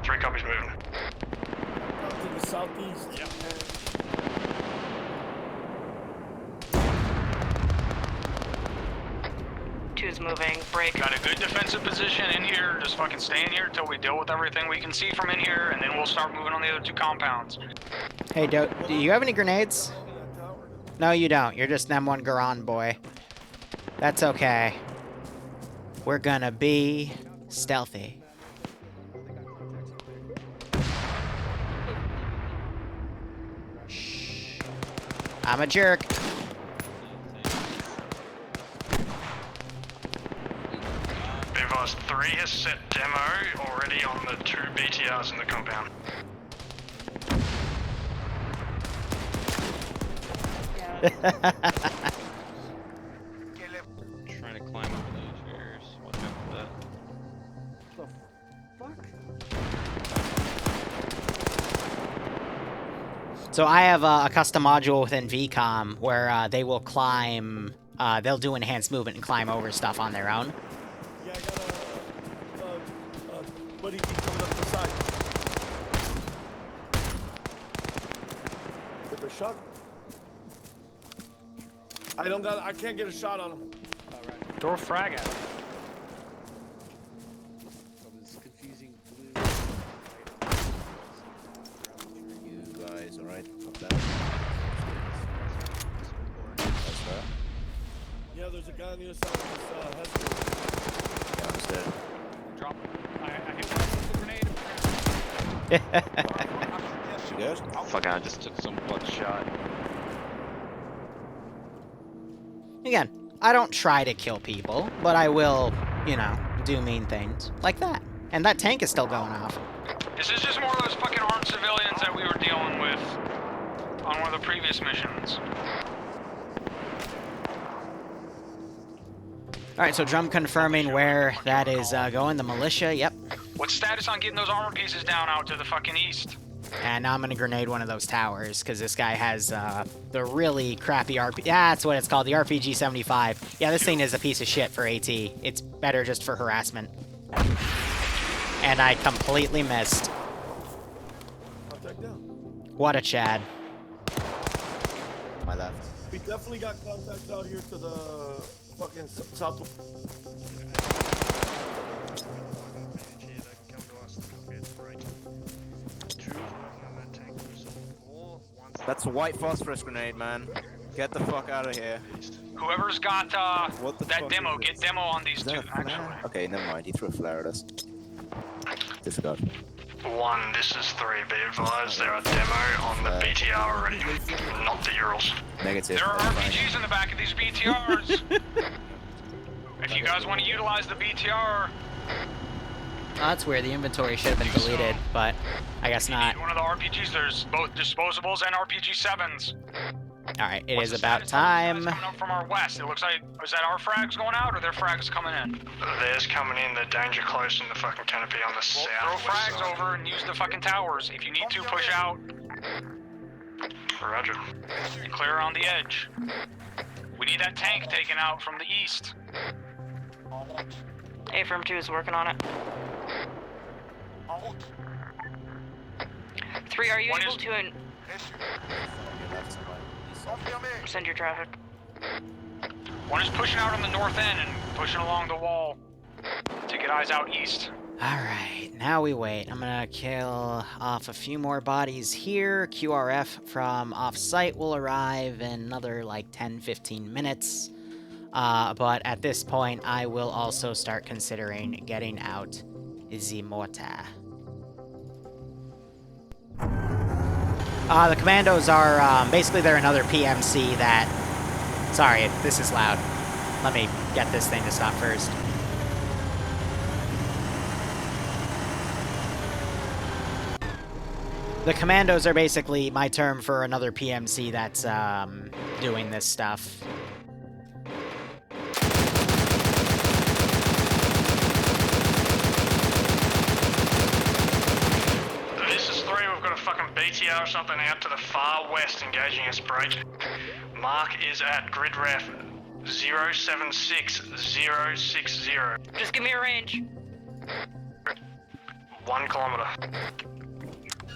3 copies moving. To the southeast. Yep. 2's moving. Break. Got a good defensive position in here. Just fucking stay in here until we deal with everything we can see from in here, and then we'll start moving on the other 2 compounds. Hey, do you have any grenades? No, you don't. You're just an M1 Garan boy. That's okay. We're gonna be stealthy. Shh. I'm a jerk. VODS 3 has set demo already on the 2 BTRs in the compound. Trying to climb over those chairs. Watch out for that. The fuck? So I have a custom module within VCOM where they will climb, they'll do enhanced movement and climb over stuff on their own. Yeah, I got a buddy keep coming up the side. Get the shot. I can't get a shot on him. Throw a frag at him. This confusing blue. You guys, alright? Fuck that. Yeah, there's a guy on the other side of this Yeah, I'm dead. Drop. I hit one with the grenade. You good? Fuck, I just took some blood shot. Again, I don't try to kill people, but I will, you know, do mean things. Like that. And that tank is still going off. This is just more of those fucking armed civilians that we were dealing with on one of the previous missions. Alright, so drum confirming where that is going. The militia, yep. What's status on getting those armor pieces down out to the fucking east? And now I'm gonna grenade one of those towers, because this guy has the really crappy RPG. Yeah, that's what it's called, the RPG 75. Yeah, this thing is a piece of shit for AT. It's better just for harassment. And I completely missed. Contact down. What a Chad. My left. We definitely got contacts out here to the fucking south. That's a white phosphorus grenade, man. Get the fuck out of here. Whoever's got What the that fuck demo, is get this? demo on these Is 2, that a flare? actually. Okay, never mind. He threw a flare at us. Disregard. 1, this is 3. Be advised, there are demo on the BTR already, not the Urals. Negative. There are That's fine. RPGs in the back of these BTRs. If you guys want to utilize the BTR, Oh, that's weird. The inventory should have been deleted, but I guess not. one of the RPGs, there's both disposables and RPG 7s. Alright, it What's is the about status on time. these guys coming up from our west? It looks like, is that our frags going out or their frags coming in? Theirs coming in, the danger close in the fucking canopy on the Well, southwest throw frags side. over and use the fucking towers. If you need to, push out Roger. and clear on the edge. We need that tank taken out from the east. A-Firm 2 is working on it. 3, are you One able is- to send your traffic? One is pushing out on the north end and pushing along the wall to get eyes out east. Alright, now we wait. I'm gonna kill off a few more bodies here. QRF from off-site will arrive in another like 10-15 minutes. But at this point, I will also start considering getting out the mortar. The commandos are, basically they're another PMC that... Sorry, this is loud. Let me get this thing to stop first. The commandos are basically my term for another PMC that's, doing this stuff. This is 3, we've got a fucking BTR or something out to the far west engaging us, break. Mark is at grid ref 076060. Just give me a range. 1 kilometer.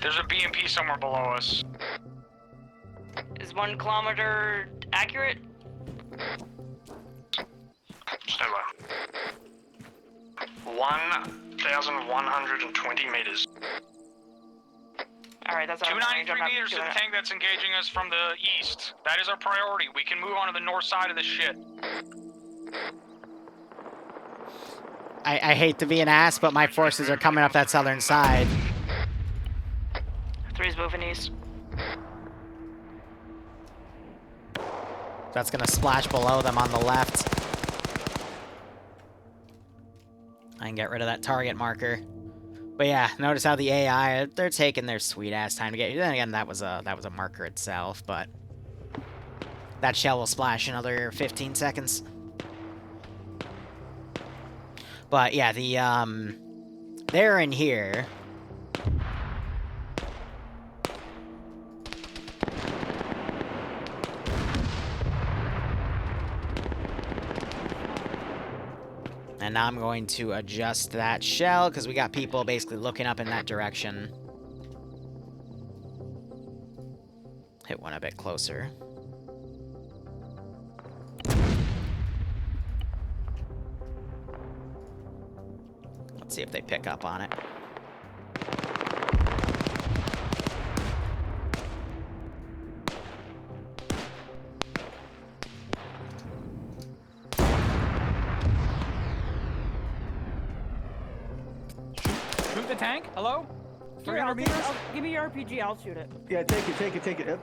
There's a BMP somewhere below us. Is 1 kilometer accurate? Stand by. 1,120 meters. Alright, that's out of range. 293 meters to the tank that's engaging us from the east. That is our priority. We can move on to the north side of this shit. I hate to be an ass, but my forces are coming up that southern side. 3's moving east. That's gonna splash below them on the left. I can get rid of that target marker. But yeah, notice how the AI, they're taking their sweet ass time to get here. Then again, that was a marker itself, but that shell will splash another 15 seconds. But yeah, they're in here. And now I'm going to adjust that shell, because we got people basically looking up in that direction. Hit one a bit closer. Let's see if they pick up on it. Shoot the tank? Hello? 300 meters? Give me your RPG, I'll shoot it. Yeah, take it. Yep.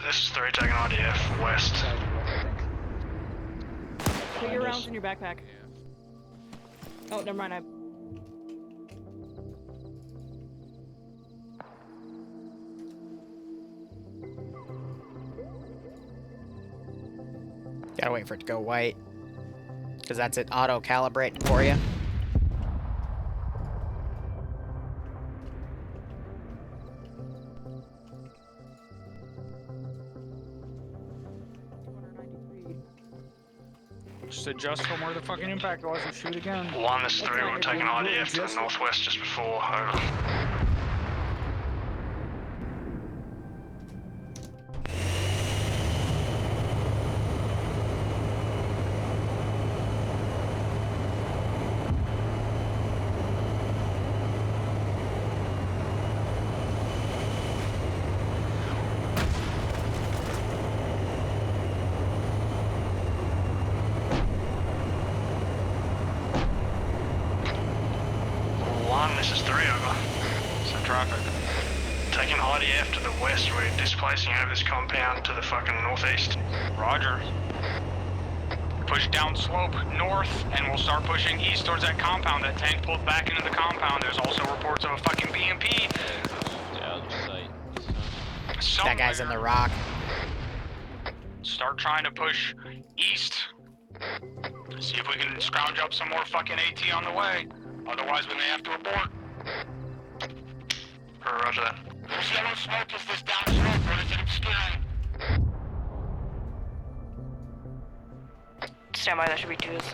This is 3 taking IDF west. Put your rounds in your backpack. Oh, never mind. Gotta wait for it to go white. Because that's it auto-calibrating for you. Just adjust from where the fucking impact was and shoot again. 1, this is 3, we're taking IDF to the northwest just before, over. This is 3, over. Some traffic. Taking IDF to the west, we're displacing over this compound to the fucking northeast. Roger. Push down slope north, and we'll start pushing east towards that compound. That tank pulled back into the compound. There's also reports of a fucking BMP. Out of sight. That guy's in the rock. Start trying to push east. See if we can scrounge up some more fucking AT on the way. Otherwise, we may have to abort. Roger that. There's yellow smoke as this downslope. What is it obscuring? Stand by, that should be 2s.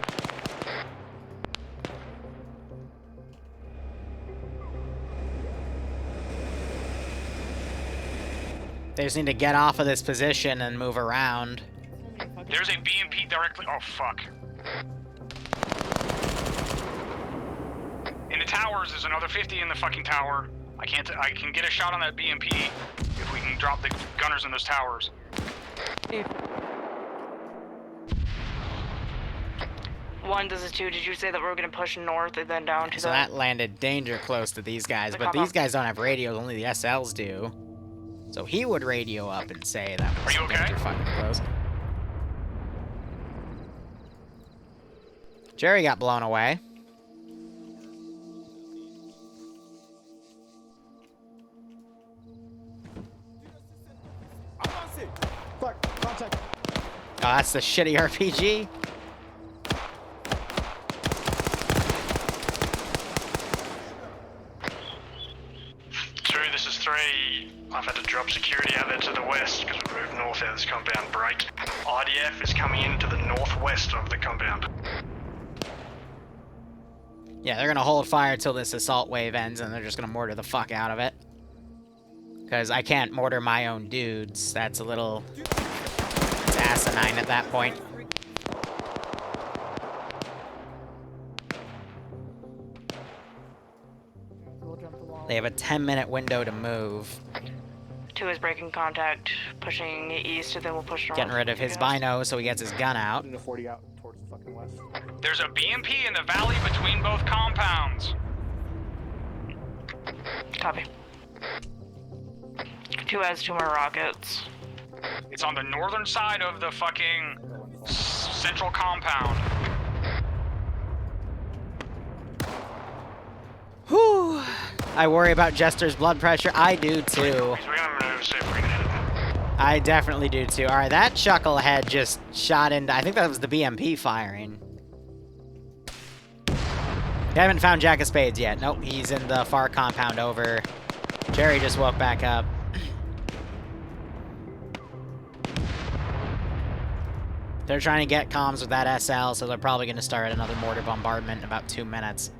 They just need to get off of this position and move around. There's a BMP directly. Oh, fuck. In the towers, there's another 50 in the fucking tower. I can get a shot on that BMP if we can drop the gunners in those towers. 1, this is 2. Did you say that we're gonna push north and then down to So the... that landed danger close to these guys, The but compound. these guys don't have radios, only the SLs do. So he would radio up and say that was Are you okay? danger fucking close. Jerry got blown away. Contact. Oh, that's the shitty RPG. This is 3. I've had to drop security out there to the west because we've moved north out of this compound. Break. IDF is coming into the northwest of the compound. Yeah, they're gonna hold fire till this assault wave ends, and they're just gonna mortar the fuck out of it. Because I can't mortar my own dudes. That's a little... It's asinine at that point. We'll jump the wall. They have a 10-minute window to move. 2 is breaking contact, pushing east, and then we'll push north. Getting rid of his bino so he gets his gun out. Putting a 40 out towards the fucking west. There's a BMP in the valley between both compounds. Copy. 2 has 2 more rockets. It's on the northern side of the fucking central compound. Whew. I worry about Jester's blood pressure. I do too. We're gonna move, see if we can hit it. I definitely do too. Alright, that chucklehead just shot into... I think that was the BMP firing. We haven't found Jack of Spades yet. Nope, he's in the far compound over. Jerry just woke back up. They're trying to get comms with that SL, so they're probably going to start another mortar bombardment in about 2 minutes.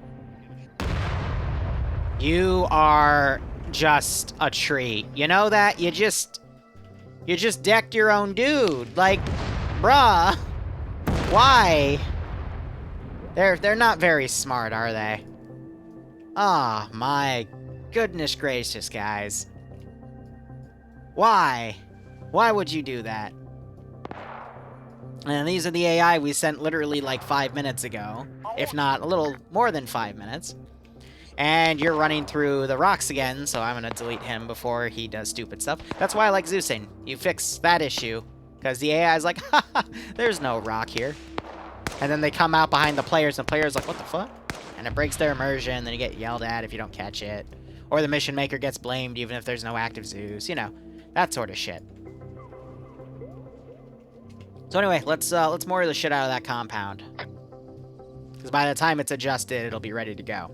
You are just a treat. You know that? You just decked your own dude. Like, bruh. Why? They're not very smart, are they? Ah, oh, my goodness gracious, guys. Why? Why would you do that? And these are the AI we sent literally like 5 minutes ago. If not, a little more than 5 minutes. And you're running through the rocks again, so I'm gonna delete him before he does stupid stuff. That's why I like Zeusing. You fix that issue. Because the AI is like, haha, there's no rock here. And then they come out behind the players, and the players like, what the fuck? And it breaks their immersion, then you get yelled at if you don't catch it. Or the mission maker gets blamed even if there's no active Zeus. You know, that sort of shit. So anyway, let's mortar the shit out of that compound. Because by the time it's adjusted, it'll be ready to go.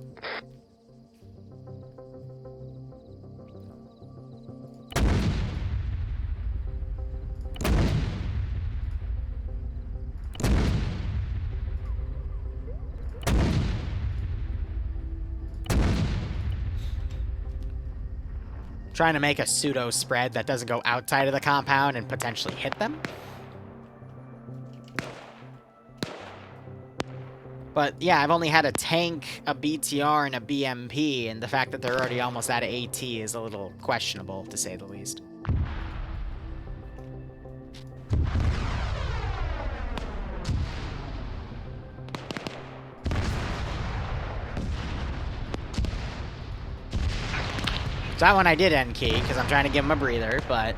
Trying to make a pseudo spread that doesn't go outside of the compound and potentially hit them. But yeah, I've only had a tank, a BTR, and a BMP, and the fact that they're already almost out of AT is a little questionable, to say the least. So that one I did end key, because I'm trying to give him a breather, but...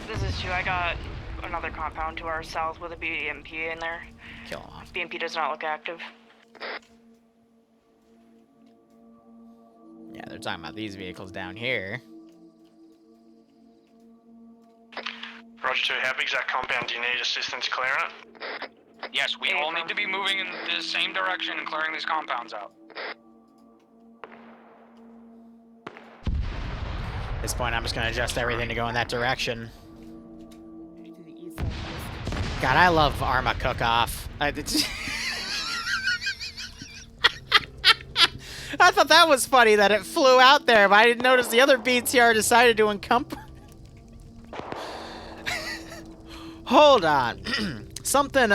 This is 2. I got another compound to our south with a BMP in there. Kill him off. BMP does not look active. Yeah, they're talking about these vehicles down here. Roger 2, how big's that compound? Do you need assistance clearing it? Yes, we all need to be moving in the same direction and clearing these compounds out. At this point, I'm just going to adjust everything to go in that direction. God, I love Arma Cook-Off. I thought that was funny that it flew out there, but I didn't notice the other BTR decided to encompass. Hold on. Something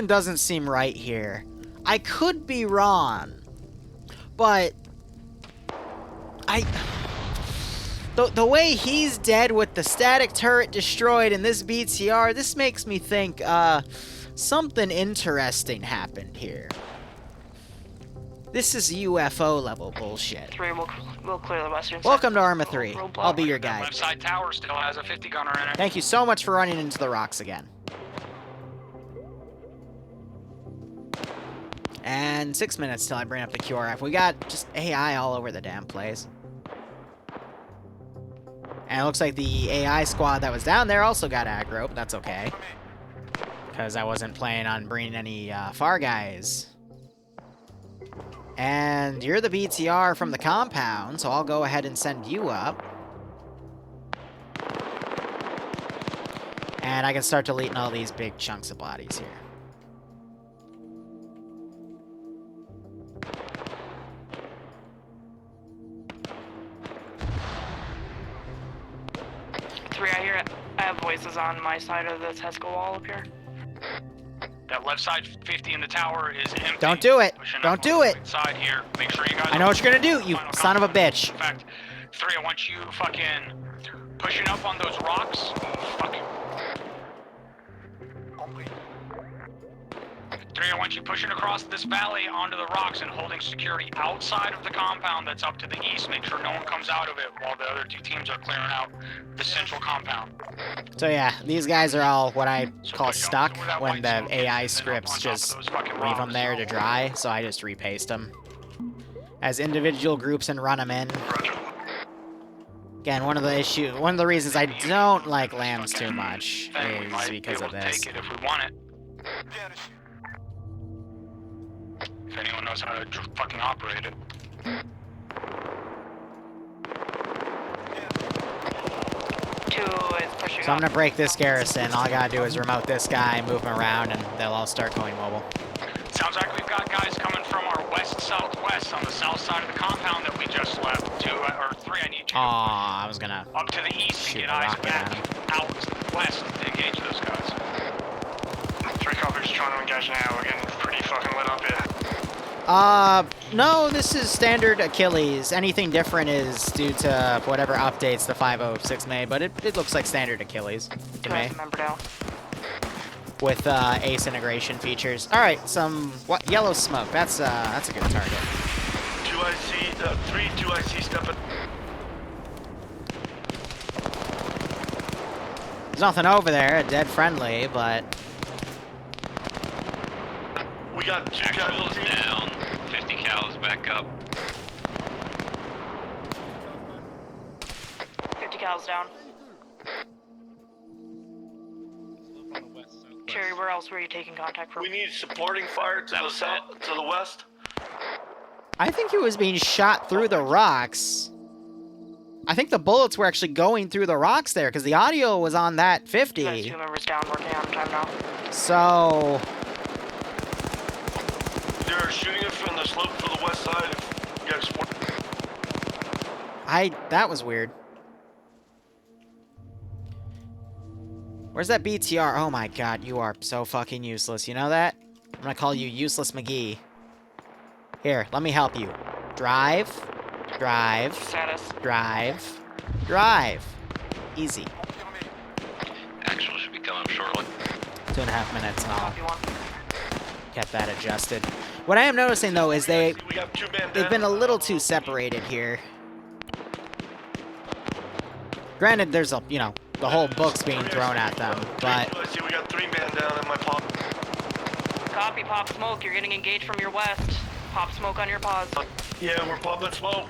doesn't seem right here. I could be wrong, but The way he's dead with the static turret destroyed in this BTR, this makes me think, something interesting happened here. This is UFO level bullshit. 3, we'll clear the western side. Welcome to Arma 3. I'll be your That guide. left side tower still has a 50 gunner in it. Thank you so much for running into the rocks again. And 6 minutes till I bring up the QRF. We got just AI all over the damn place. And it looks like the AI squad that was down there also got aggro, but that's okay. Because I wasn't planning on bringing any FAR guys. And you're the BTR from the compound, so I'll go ahead and send you up. And I can start deleting all these big chunks of bodies here. I have voices on my side of the Tesco wall up here. That left side 50 in the tower is empty. Don't do it. Pushing Don't up do on the it. right side here. Make sure you guys. I know what you're gonna do, you final son of a contact. bitch. In fact, 3, I want you fucking pushing up on those rocks. Fucking. 3, I want you pushing across this valley onto the rocks and holding security outside of the compound that's up to the east. Make sure no one comes out of it while the other 2 teams are clearing out the central compound. So yeah, these guys are all what I So call push up stuck to where that when white the smoke is, AI and then up scripts on top of just those fucking leave them rocks. there to dry, so I just repaste them as individual groups and run them in. Again, one of the reasons I don't like lambs too much Then we is might because be of able to this. take it if we want it. If anyone knows how to fucking operate it. So I'm gonna break this garrison. All I gotta do is remote this guy, move him around, and they'll all start going mobile. Sounds like we've got guys coming from our west-southwest on the south side of the compound that we just left. 2 or 3, I need you Aw, I was gonna up to the east shoot and a get eyes rocket back at him. out west to engage those guys. 3 copies trying to engage now. We're getting pretty fucking lit up here. No, this is standard Achilles. Anything different is due to whatever updates the 506 made, but it looks like standard Achilles to me. Remember now. With ACE integration features. All right, some yellow smoke. That's a good target. 2 IC, 3, 2 IC stepping. There's nothing over there, dead friendly, but We got 2 Actual is casualties. down. 50 cows back up. 50 cows down. Cherry, where else were you taking contact from? We need supporting fire to the south, to the west. I think he was being shot through the rocks. I think the bullets were actually going through the rocks there, because the audio was on that 50. You guys 2 members down, working on time now. So They're shooting it from the slope to the west side. If you guys support. that was weird. Where's that BTR? Oh my god, you are so fucking useless. You know that? I'm gonna call you Useless McGee. Here, let me help you. Drive. Drive. Status. Drive. Drive. Easy. Actual should be coming shortly. 2.5 minutes and I'll Copy 1. get that adjusted. What I am noticing though is We got 2 men they've down. been a little too separated here. Granted, there's a, you know, the whole book's being thrown at them, but I see we got 3 men down in my pop. Copy, Pop Smoke. You're getting engaged from your west. Pop Smoke on your pause. Yeah, we're popping smoke.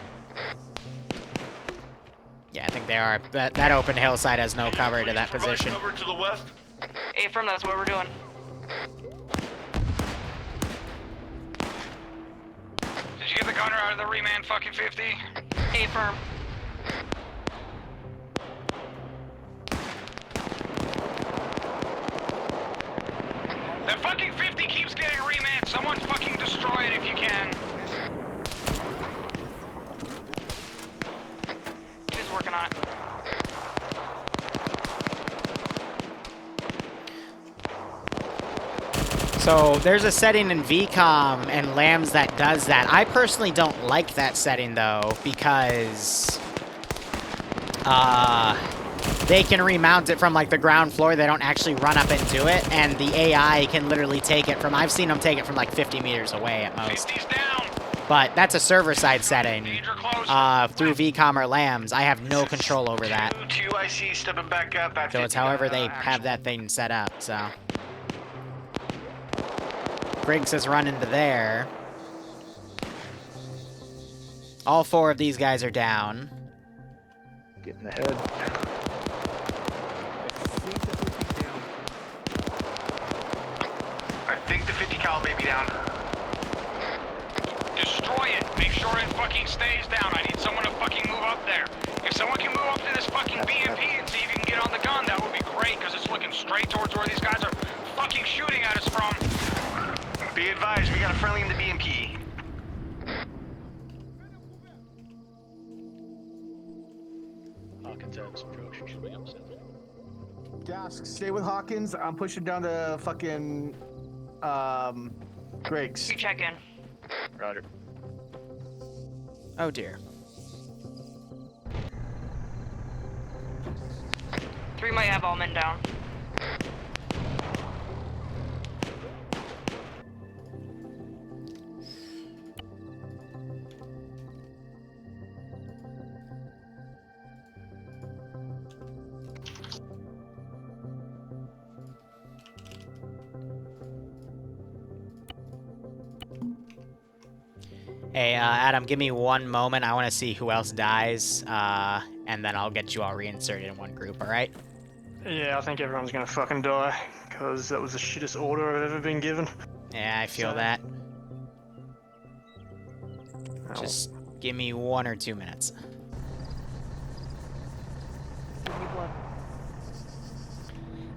yeah, I think they are. That open hillside has no cover to that Provide position. Cover to the west. Affirm, that's what we're doing. Did you get the gunner out of the remand fucking 50? Affirm. That fucking 50 keeps getting remand. Someone fucking destroy it if you can. Who's working on it? So there's a setting in VCOM and LAMS that does that. I personally don't like that setting though, because they can remount it from like the ground floor. They don't actually run up into it, and the AI can literally take it from, I've seen them take it from like 50 meters away at most. 50's down. But that's a server-side setting. Through VCOM or LAMs, I have no control over that. 2 IC stepping back up. So it's however they have that thing set up, so. Briggs has run into there. All 4 of these guys are down. Getting ahead. I think the 50 cal may be down. Destroy it. Make sure it fucking stays down. I need someone to fucking move up there. If someone can move up to this fucking BMP and see if you can get on the gun, that would be great, because it's looking straight towards where these guys are fucking shooting at us from. Be advised, we got a friendly in the BMP. Hawkins has approach. Should we upset? Dask, stay with Hawkins. I'm pushing down to fucking Griggs. You check in. Roger. Oh dear. 3 might have all men down. Hey, Adam, give me one moment. I want to see who else dies, and then I'll get you all reinserted in one group, alright? Yeah, I think everyone's gonna fucking die, because that was the shittest order I've ever been given. Yeah, I feel that. Just give me 1 or 2 minutes.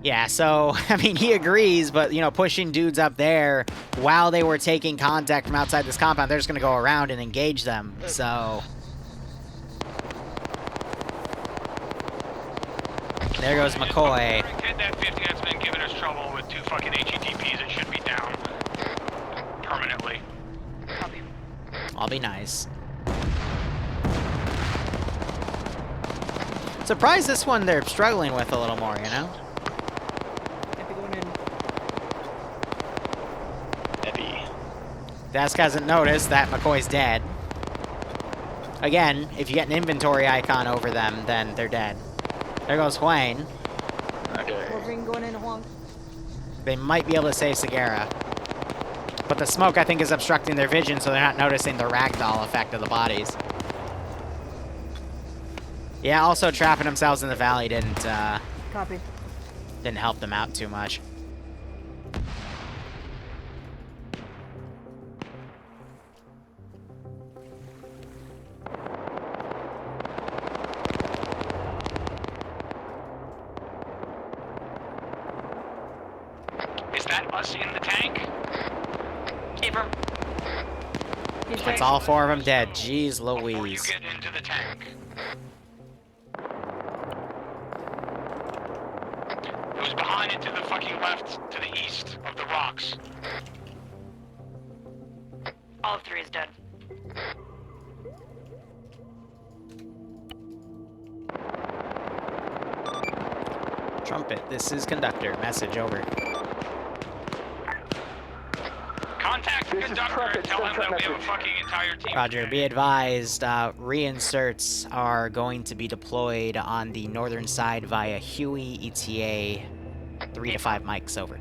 Yeah, so, I mean, he agrees, but, you know, pushing dudes up there while they were taking contact from outside this compound, they're just going to go around and engage them, so... There goes McCoy. Hit that 50 that's been giving us trouble with 2 fucking HETPs. It should be down. Permanently. I'll be nice. Surprised this one they're struggling with a little more, you know? Dask hasn't noticed that McCoy's dead. Again, if you get an inventory icon over them, then they're dead. There goes Hwang. Going in Huang. They might be able to save Segura. But the smoke, I think, is obstructing their vision, so they're not noticing the ragdoll effect of the bodies. Yeah, also trapping themselves in the valley didn't help them out too much. Is that us in the tank? Abram. That's all 4 of them dead. Jeez Before you Louise. get into the tank. It was behind it to the fucking left, to the east of the rocks. All of 3 is dead. Trumpet, this is Conductor. Message over. Contact the conductor and tell him that we have a fucking entire team. Roger, be advised, reinserts are going to be deployed on the northern side via Huey ETA 3 to 5 mics, over.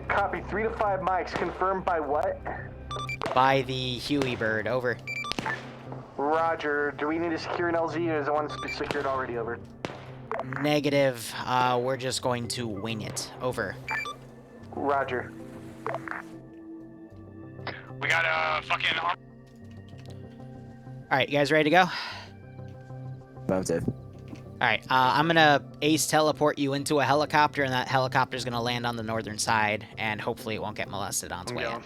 Copy, 3 to 5 mics, confirmed by what? By the Huey bird, over. Roger, do we need to secure an LZ or is the one secured already, over? Negative, we're just going to wing it, over. Roger. We got a fucking... Alright, you guys ready to go? Affirmative. Alright, I'm gonna ace teleport you into a helicopter, and that helicopter's gonna land on the northern side, and hopefully it won't get molested on its way in.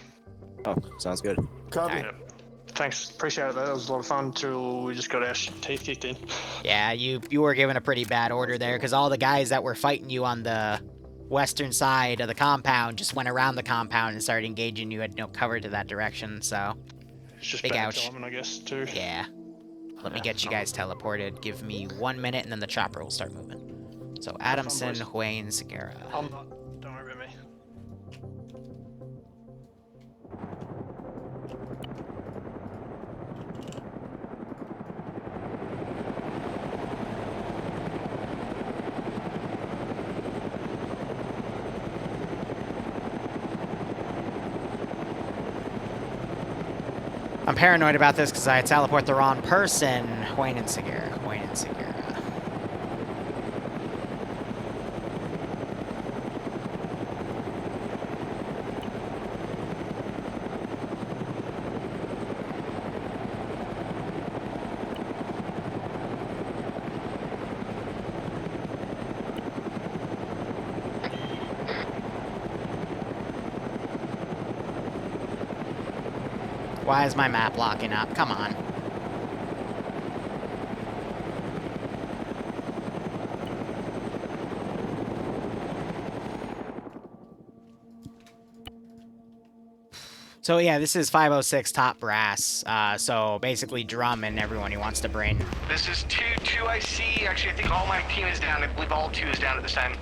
Oh, sounds good. Copy. Alright. Thanks, appreciate it. That was a lot of fun until we just got our teeth kicked in. Yeah, you were given a pretty bad order there, because all the guys that were fighting you on the western side of the compound just went around the compound and started engaging you. Had no cover to that direction, so... It's just big bad ouch. timing, I guess, too. Yeah. Let me get you guys teleported. Give me 1 minute, and then the chopper will start moving. So Adamson, Wayne, Segura. I'm not. Don't worry about me. I'm paranoid about this because I teleport the wrong person. Wayne and Segura. Wayne and Segura. Why is my map locking up? Come on. So yeah, this is 506 top brass. So basically drum and everyone who wants to bring. This is 2 IC. Actually, I think all my team is down. I believe all 2 is down at this time.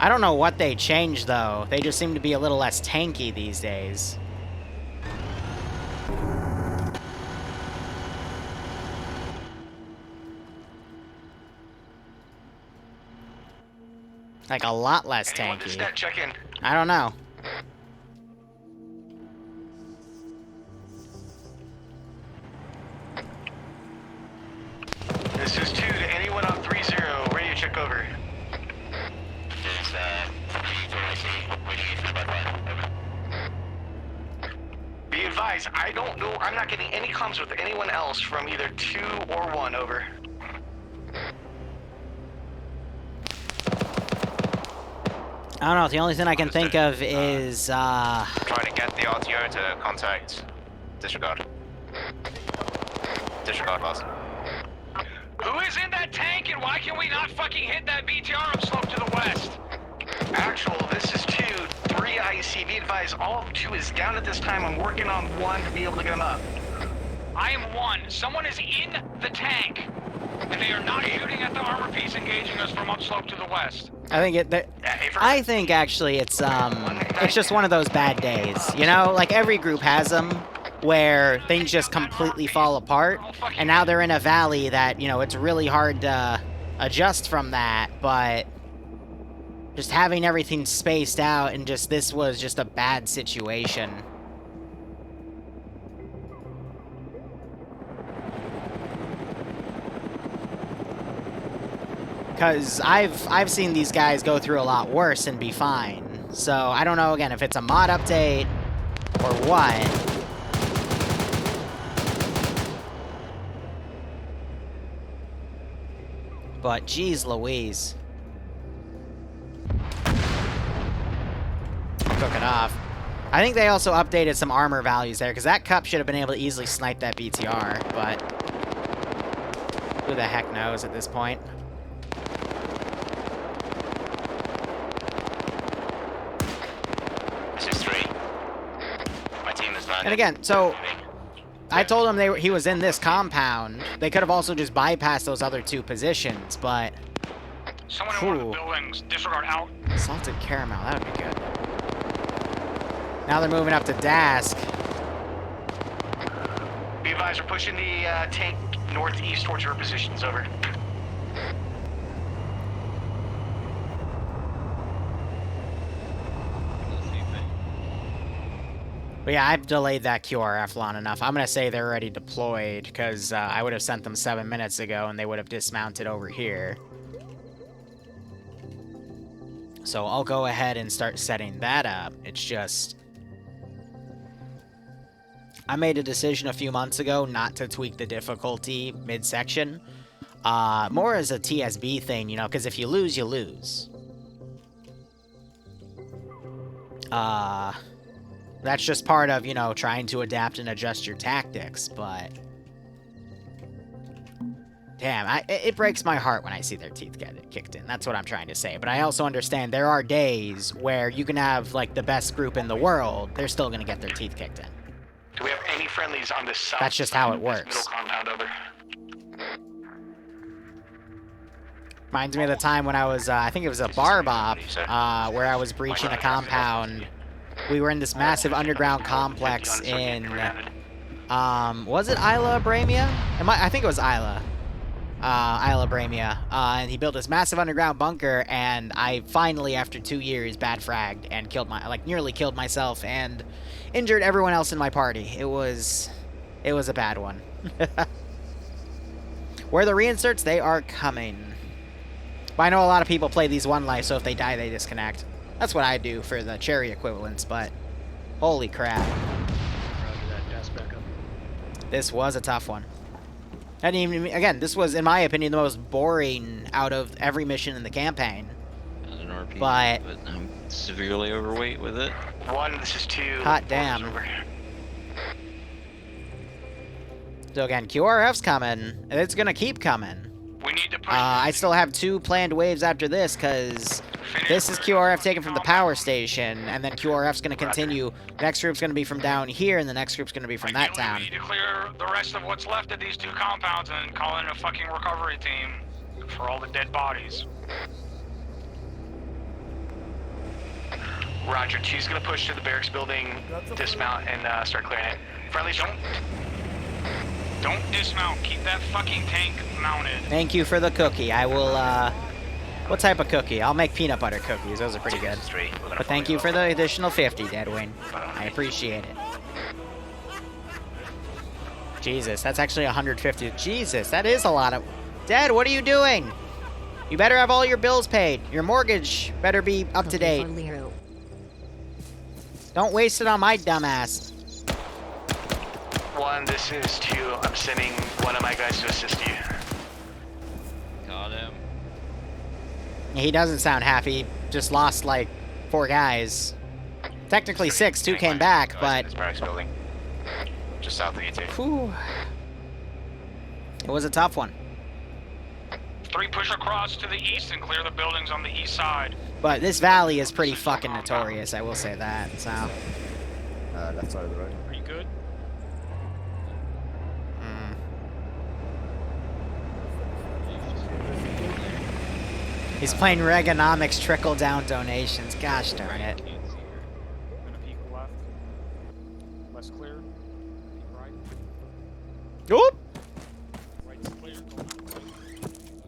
I don't know what they changed, though. They just seem to be a little less tanky these days. Like, a lot less tanky. Check in. I don't know. This is 2 to anyone on 3-0. Radio check over. Be advised, I don't know. I'm not getting any comms with anyone else from either 2 or 1. Over. I don't know. The only thing I can think of is, Trying to get the RTO to contact. Disregard. Disregard, boss. Who is in that tank and why can we not fucking hit that BTR upslope to the west? Actual, this is 2, 3 IC. Be advised, all of 2 is down at this time. I'm working on 1 to be able to get them up. I am 1. Someone is in the tank. And they are not shooting at the armor piece engaging us from upslope to the west. I think I think actually it's just one of those bad days. You know, like every group has them where things just completely fall apart, and now they're in a valley that, you know, it's really hard to adjust from that, but just having everything spaced out and just this was just a bad situation. Because I've seen these guys go through a lot worse and be fine. So I don't know, again, if it's a mod update or what. But geez Louise. Took it off. I think they also updated some armor values there, because that cup should have been able to easily snipe that BTR, but who the heck knows at this point. And again, so I told him he was in this compound. They could have also just bypassed those other 2 positions, but someone in one of the buildings, disregard out. Salted caramel, that would be good. Now they're moving up to Dask. Be advised, we're pushing the tank northeast towards your positions. Over. But yeah, I've delayed that QRF long enough. I'm going to say they're already deployed, because I would have sent them 7 minutes ago, and they would have dismounted over here. So I'll go ahead and start setting that up. It's just... I made a decision a few months ago not to tweak the difficulty midsection. More as a TSB thing, you know, because if you lose, you lose. That's just part of, you know, trying to adapt and adjust your tactics, but... Damn, it breaks my heart when I see their teeth get kicked in. That's what I'm trying to say. But I also understand there are days where you can have, like, the best group in the world, they're still gonna get their teeth kicked in. Do we have any friendlies on this south? That's just how it this works. Middle compound over. Reminds me of the time when I was, I think it was a bar bop, where I was breaching a compound. We were in this massive underground complex in, was it Isla Bohemia? I think it was Isla. Isla Bohemia. And he built this massive underground bunker, and I finally, after 2 years, bad fragged and nearly killed myself and injured everyone else in my party. It was a bad one. Where are the reinserts? They are coming. But I know a lot of people play these one life, so if they die, they disconnect. That's what I do for the cherry equivalents, but holy crap. This was a tough one. And even, again, this was, in my opinion, the most boring out of every mission in the campaign. As an RP, but I'm severely overweight with it. 1, this is 2. Hot damn. So again, QRF's coming, and it's gonna keep coming. We need to push. I still have 2 planned waves after this, because this is QRF taken from the power station, and then QRF's going to continue. Next group's going to be from down here, and the next group's going to be from that town. We need to clear the rest of what's left of these 2 compounds and call in a fucking recovery team for all the dead bodies. Roger, 2's going to push to the barracks building, dismount, and start clearing it. Friendly, Don't dismount. Keep that fucking tank mounted. Thank you for the cookie. I will, what type of cookie? I'll make peanut butter cookies. Those are pretty good. But thank you for the additional 50, Deadwing. I appreciate it. Jesus, that's actually 150. Jesus, that is a lot of... Dad, what are you doing? You better have all your bills paid. Your mortgage better be up to date. Don't waste it on my dumbass. 1, this is 2. I'm sending one of my guys to assist you. Got him. He doesn't sound happy. Just lost, like, 4 guys. Technically 6. 2 came back, but... This barracks building. Just south of you 2. Whew. It was a tough one. 3, push across to the east and clear the buildings on the east side. But this valley is pretty fucking notorious, I will say that, so... Left side of the road. Are you good? He's playing Reaganomics trickle-down donations. Gosh darn it. I'm gonna peek left. Less clear. Peek right. Oop! Right's clear.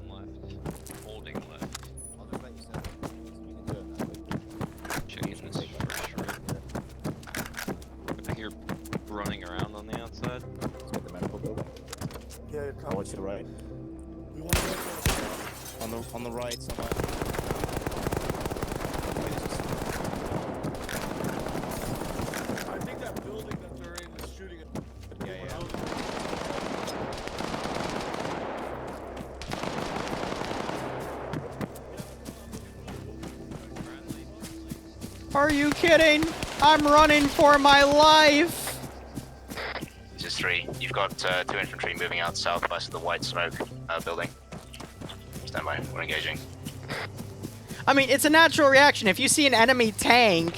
Left. Holding left. I'll just let you stand. You can do it now. Checking this fresh right. I hear running around on the outside. Let's get the medical building. Yeah, I want you to right. we want to go On the right somewhere. I think that building that they're in is shooting at. Yeah. Are you kidding? I'm running for my life! This is 3. You've got 2 infantry moving out southwest of the white smoke building. Stand by. We're engaging. I mean, it's a natural reaction. If you see an enemy tank,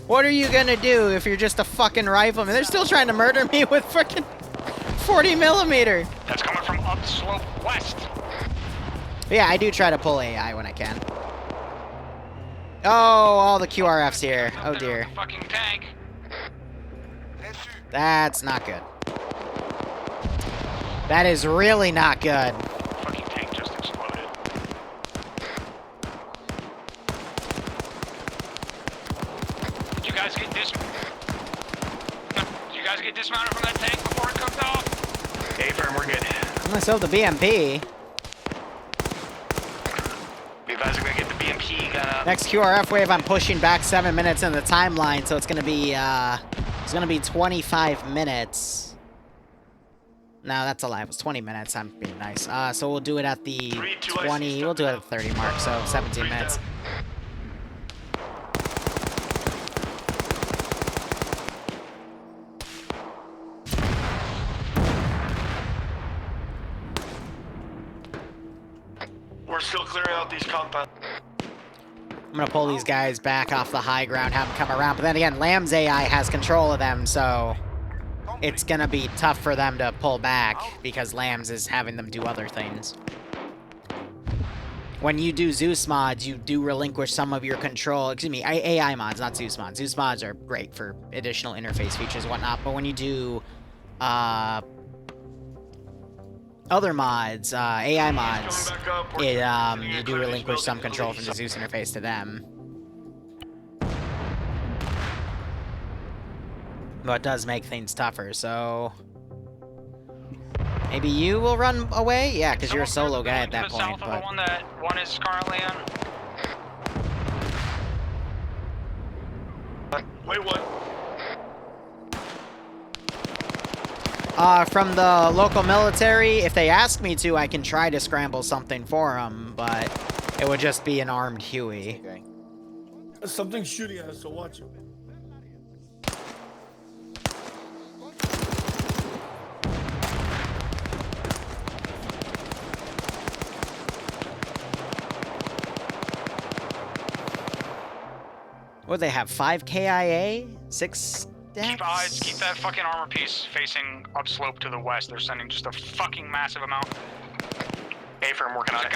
what are you gonna do if you're just a fucking rifleman? They're still trying to murder me with fucking 40mm. That's coming from up slope west. But yeah, I do try to pull AI when I can. Oh, all the QRFs here. Oh dear. Fucking tank. That's not good. That is really not good. Fucking tank just exploded. Did you guys get dismounted from that tank before it cooked off? Hey, firm, we're good. So the BMP. We advise we're gonna get the BMP gun up. Next QRF wave, I'm pushing back 7 minutes in the timeline, so it's gonna be 25 minutes. No, that's a lie. It was 20 minutes. I'm being nice. So we'll do it at the 20. We'll do it at the 30 mark. So 17 minutes. We're still clearing out these compounds. I'm gonna pull these guys back off the high ground, have them come around. But then again, Lamb's AI has control of them, so it's gonna be tough for them to pull back because Lambs is having them do other things. When you do Zeus mods, you do relinquish some of your control. Excuse me, AI mods, not Zeus mods. Zeus mods are great for additional interface features and whatnot, but when you do other mods, AI mods, you do relinquish some control from the Zeus interface to them. But it does make things tougher, so... Maybe you will run away? Yeah, because you're a solo guy at that point, but... The one that one is currently in. Wait, what? From the local military, if they ask me to, I can try to scramble something for them, but it would just be an armed Huey. Okay. Something's shooting at us, so watch it. What do they have? 5 KIA? 6 stacks? Keep that fucking armor piece facing upslope to the west. They're sending just a fucking massive amount. A-firm working on it.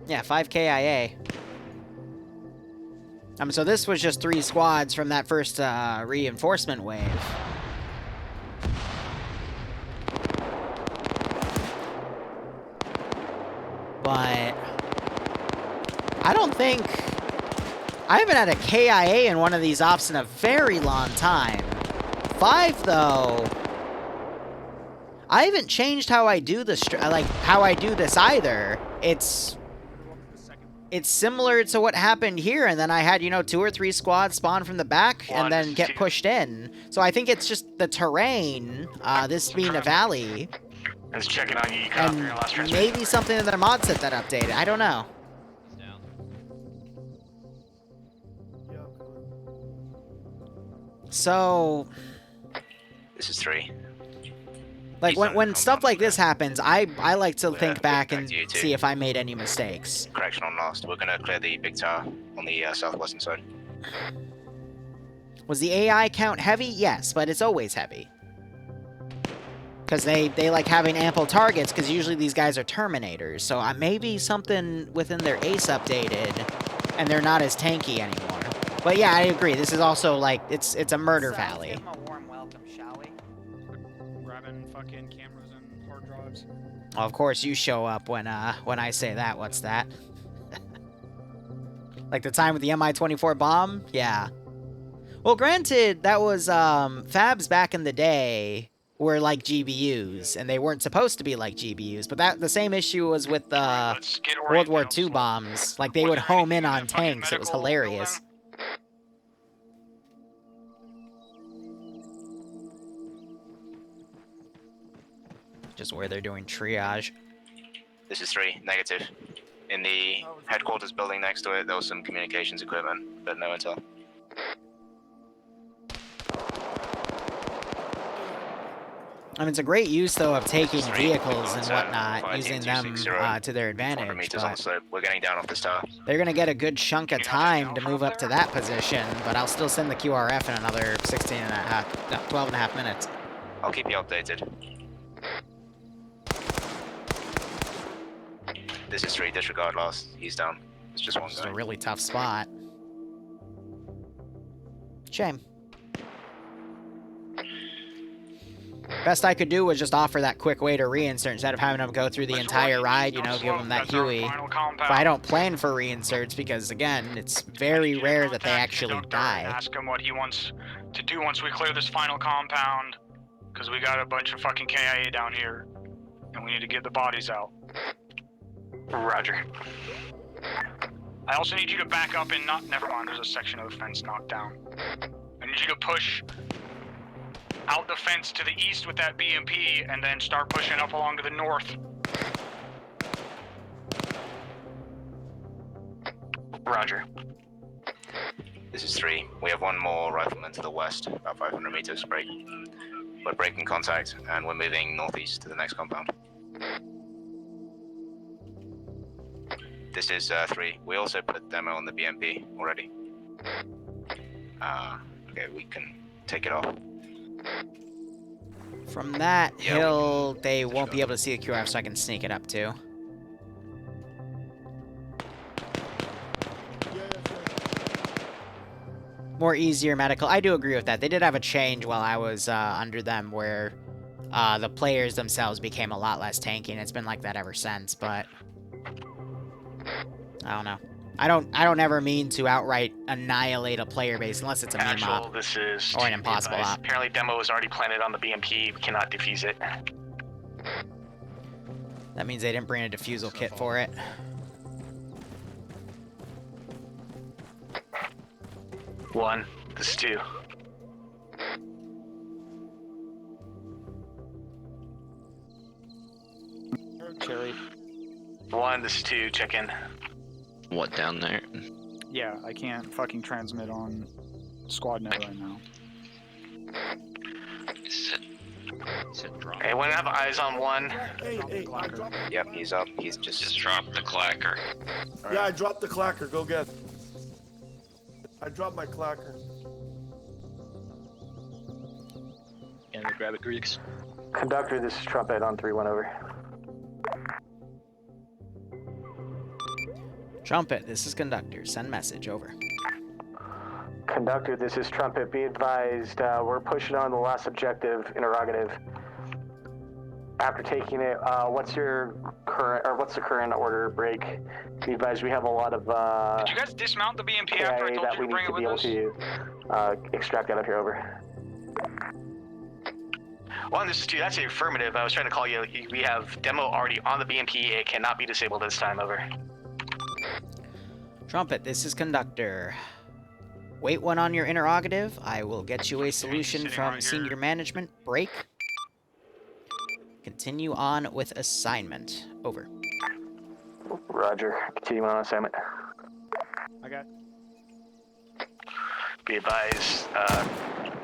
Yeah, 5 KIA. So this was just 3 squads from that first reinforcement wave. But I don't think... I haven't had a KIA in one of these ops in a very long time. 5, though... I haven't changed how I do this, how I do this either. It's similar to what happened here, and then I had, 2 or 3 squads spawn from the back and then get pushed in. So I think it's just the terrain, this being a valley. It's checking on you. You cut off And your last transmission. maybe something in their mod set that updated. I don't know. So... This is 3. Like, when stuff like this happens, I like to think back and see if I made any mistakes. Correction on last. We're gonna clear the big tower on the southwestern side. Was the AI count heavy? Yes, but it's always heavy. Because they like having ample targets, because usually these guys are Terminators. So maybe something within their ace updated, and they're not as tanky anymore. But yeah, I agree. This is also, like, it's a murder valley. Give them a warm welcome, shall we? Grabbing fucking cameras and hard drives. Well, of course, you show up when I say that. What's that? Like the time with the MI-24 bomb? Yeah. Well, granted, that was, Fabs back in the day were like GBUs, and they weren't supposed to be like GBUs, but the same issue was with, World War II bombs. Like, they would home in on tanks. It was hilarious. Just where they're doing triage. This is 3. Negative. In the headquarters building next to it, there was some communications equipment, but no intel. I mean, it's a great use, though, of taking vehicles and whatnot, using them to their advantage, but we're getting down off this tower. they're going to get a good chunk of time to move up to that position, but I'll still send the QRF in another 12 and a half minutes. I'll keep you updated. This is 3, disregard last. He's down. It's just one guy. It's a really tough spot. Shame. Best I could do was just offer that quick way to reinsert instead of having them go through the entire ride, give them that Huey. But I don't plan for reinserts because, again, it's very rare that they actually die. Ask him what he wants to do once we clear this final compound, because we got a bunch of fucking KIA down here, and we need to get the bodies out. Roger. I also need you to back up and never mind, there's a section of the fence knocked down. I need you to push out the fence to the east with that BMP, and then start pushing up along to the north. Roger. This is 3. We have one more rifleman to the west, about 500 meters break. We're breaking contact, and we're moving northeast to the next compound. This is 3. We also put demo on the BMP already. Okay, we can take it off. From that Yeah, hill, they won't be able to see the QRF, so I can sneak it up too. More easier medical. I do agree with that. They did have a change while I was under them where the players themselves became a lot less tanky, and it's been like that ever since, but I don't know. I don't ever mean to outright annihilate a player base unless it's a meme op This is or an impossible op. Apparently, demo was already planted on the BMP. We cannot defuse it. That means they didn't bring a defusal kit for it. One. This is 2. Cherry. 1. This is 2. Check in. What down there? Yeah, I can't fucking transmit on squad net right now. Is it drop? Hey, when I have eyes on 1. Hey, I dropped, Yep, he's up. He's Just drop the clacker. yeah, I dropped the clacker. Go get it. I dropped my clacker. Can we grab it, Greeks? Conductor, this is Trumpet on 3-1 over. Trumpet, this is Conductor. Send message, over. Conductor, this is Trumpet. Be advised, we're pushing on the last objective, interrogative. After taking it, what's the current order break? Be advised, we have a lot of Did you guys dismount the BMP after I KIA told that you we to bring need it to be with able us? to extract out of here, over. 1, this is 2. That's the affirmative. I was trying to call you. We have demo already on the BMP. It cannot be disabled this time, over. Trumpet, this is Conductor. Wait one on your interrogative. I will get you a solution from senior management. Break. Continue on with assignment. Over. Roger. Continue on assignment. I got. Be advised,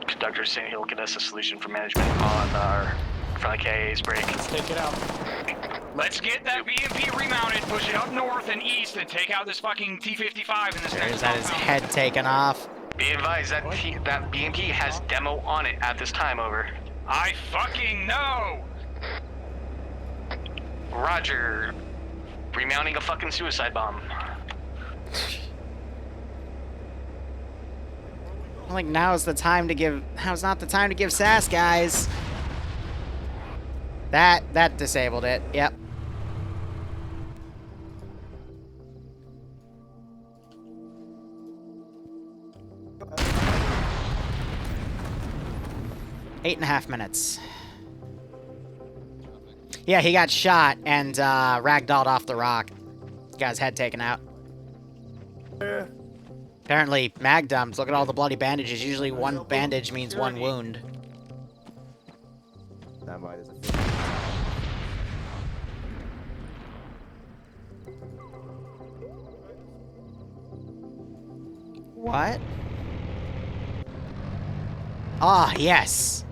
Conductor saying he'll get us a solution for management on our front of KA's break. Let's take it out. Let's get that BMP remounted, push it up north and east, and take out this fucking T-55 in this There's next that his compound. head taken off. Be advised that that BMP has demo on it at this time, over. I fucking know! Roger. Remounting a fucking suicide bomb. Like, now's not the time to give sass, guys. That disabled it. Yep. Eight and a half minutes. Yeah, he got shot and ragdolled off the rock. Got his head taken out. Apparently, mag dumps. Look at all the bloody bandages. Usually one bandage means one wound. Stand by, there's a What? Ah, yes.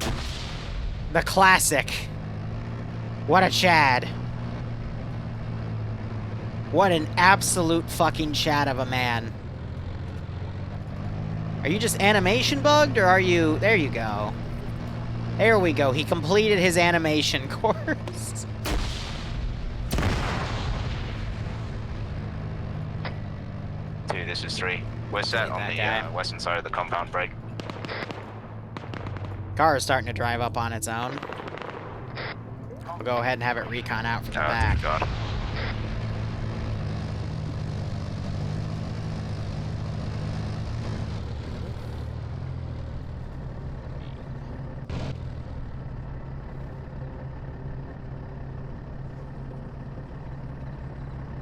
The classic. What a Chad. What an absolute fucking Chad of a man. Are you just animation bugged, or are you... There you go. There we go. He completed his animation course. Two, this is 3. We're set on the western side of the compound break. Car is starting to drive up on its own. We'll go ahead and have it recon out from the back. Dear God.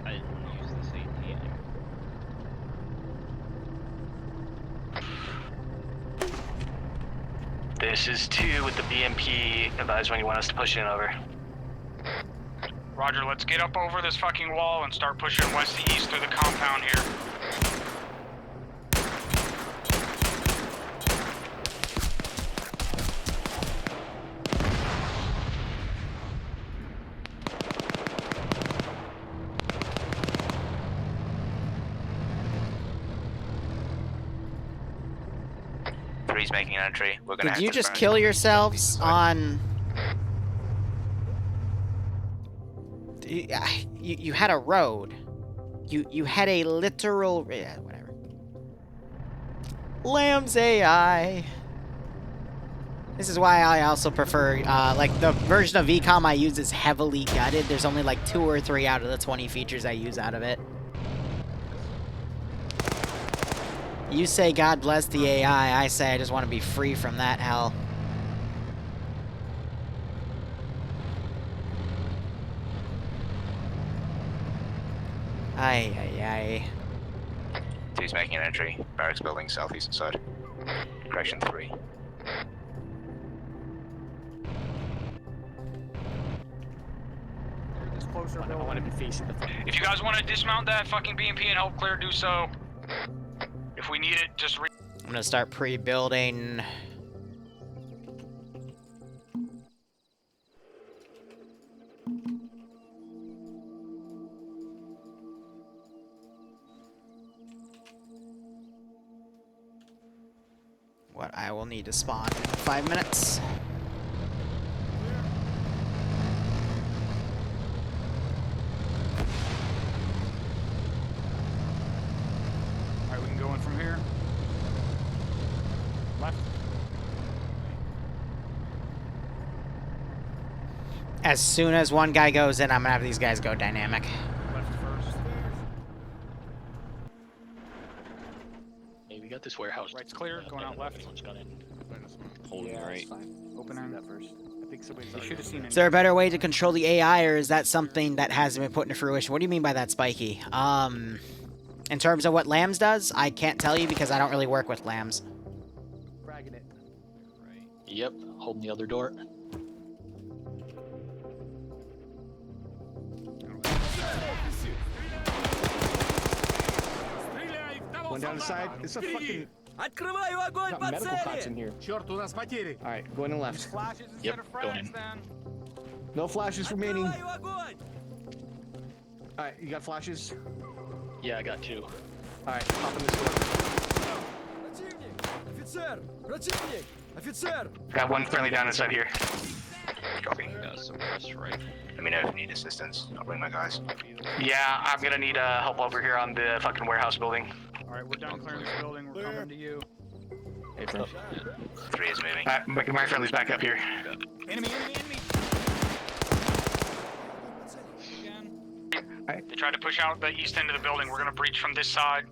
I didn't use this ATM. This is 2 with the BMP. Advise when you want us to push in, over. Roger, let's get up over this fucking wall and start pushing west to east through the compound here. 3's making an entry. We're gonna Did head you to the just barracks kill building yourselves southeast side. on... You had a road. You had a literal... Yeah, whatever. Lamb's AI. This is why I also prefer, like, the version of VCOM I use is heavily gutted. There's only like 2 or 3 out of the 20 features I use out of it. You say God bless the AI, I say I just want to be free from that hell. Ay, ay, ay. 2's making an entry. Barracks building southeast side. Correction 3. This closer I want to be facing the. If you guys want to dismount that fucking BMP and help clear, do so. If we need it, just I'm gonna start pre-building. What I will need to spawn in 5 minutes. Alright, we can go in from here. Left. As soon as one guy goes in, I'm gonna have these guys go dynamic. Left first. Hey, we got this warehouse. Right's clear, going out left. Everyone's got in. Holding Yeah, right. it's fine. Open end. That first. I think somebody should have seen it. Is there a better way to control the AI, or is that something that hasn't been put into fruition? What do you mean by that, Spiky? In terms of what Lambs does, I can't tell you because I don't really work with Lambs. Fragging it. Right. Yep. Holding the other door. One down the side. It's a fucking... Открываю огонь got по medical cots in цели! here. Черт, у нас потери! Alright, going in left. Flashes instead Yep, of going in. frags, then. No flashes remaining. Открываю огонь! Alright, you got flashes? Yeah, I got 2. Alright, pop in this door. Противник! Офицер! Противник! Офицер! Got one friendly down inside here. Copy. Got some press right. Let me know if you need assistance. I'll bring my guys. Yeah, I'm gonna need help over here on the fucking warehouse building. Alright, we're done clearing this building. We're coming to you. Hey, bro. 3 is moving. My friendly's back up here. Enemy, enemy, enemy! Again. They tried to push out the east end of the building. We're gonna breach from this side.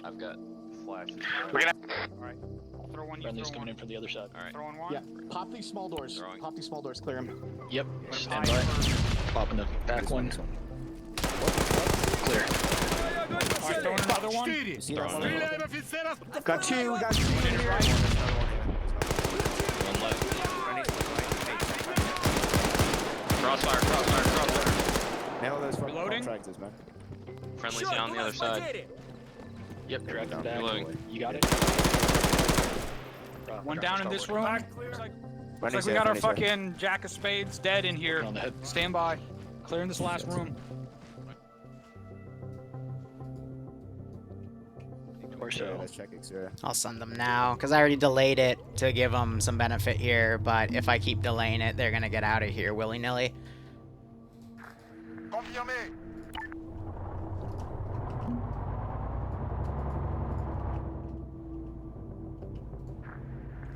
I've got flashes. We're gonna... Alright. I'll throw one, you Friendly's throw coming one. in from the other side. Alright. Throwing one? Yeah, pop these small doors. Throwing. Pop these small doors, clear them. Yep. Gonna Stand buy by. first. Popping the back one. Clear. Alright, throwing another one. Стреляй в офицера! Got 2, got 2 in here. One left. Crossfire, crossfire, crossfire. Nail those fucking Reloading. contractors, man. Friendly's Черт, down у the other нас side. потери! Yep, dragged him Down. down. Reloading. You got it? One down in this room. Looks like Friendly's we there, got our friendly's there. fucking Jack of Spades dead in here. On the head. Stand by. Clearing this last room. Or Yeah, so. let's check exterior. I'll send them now, because I already delayed it to give them some benefit here, but if I keep delaying it, they're gonna get out of here willy-nilly.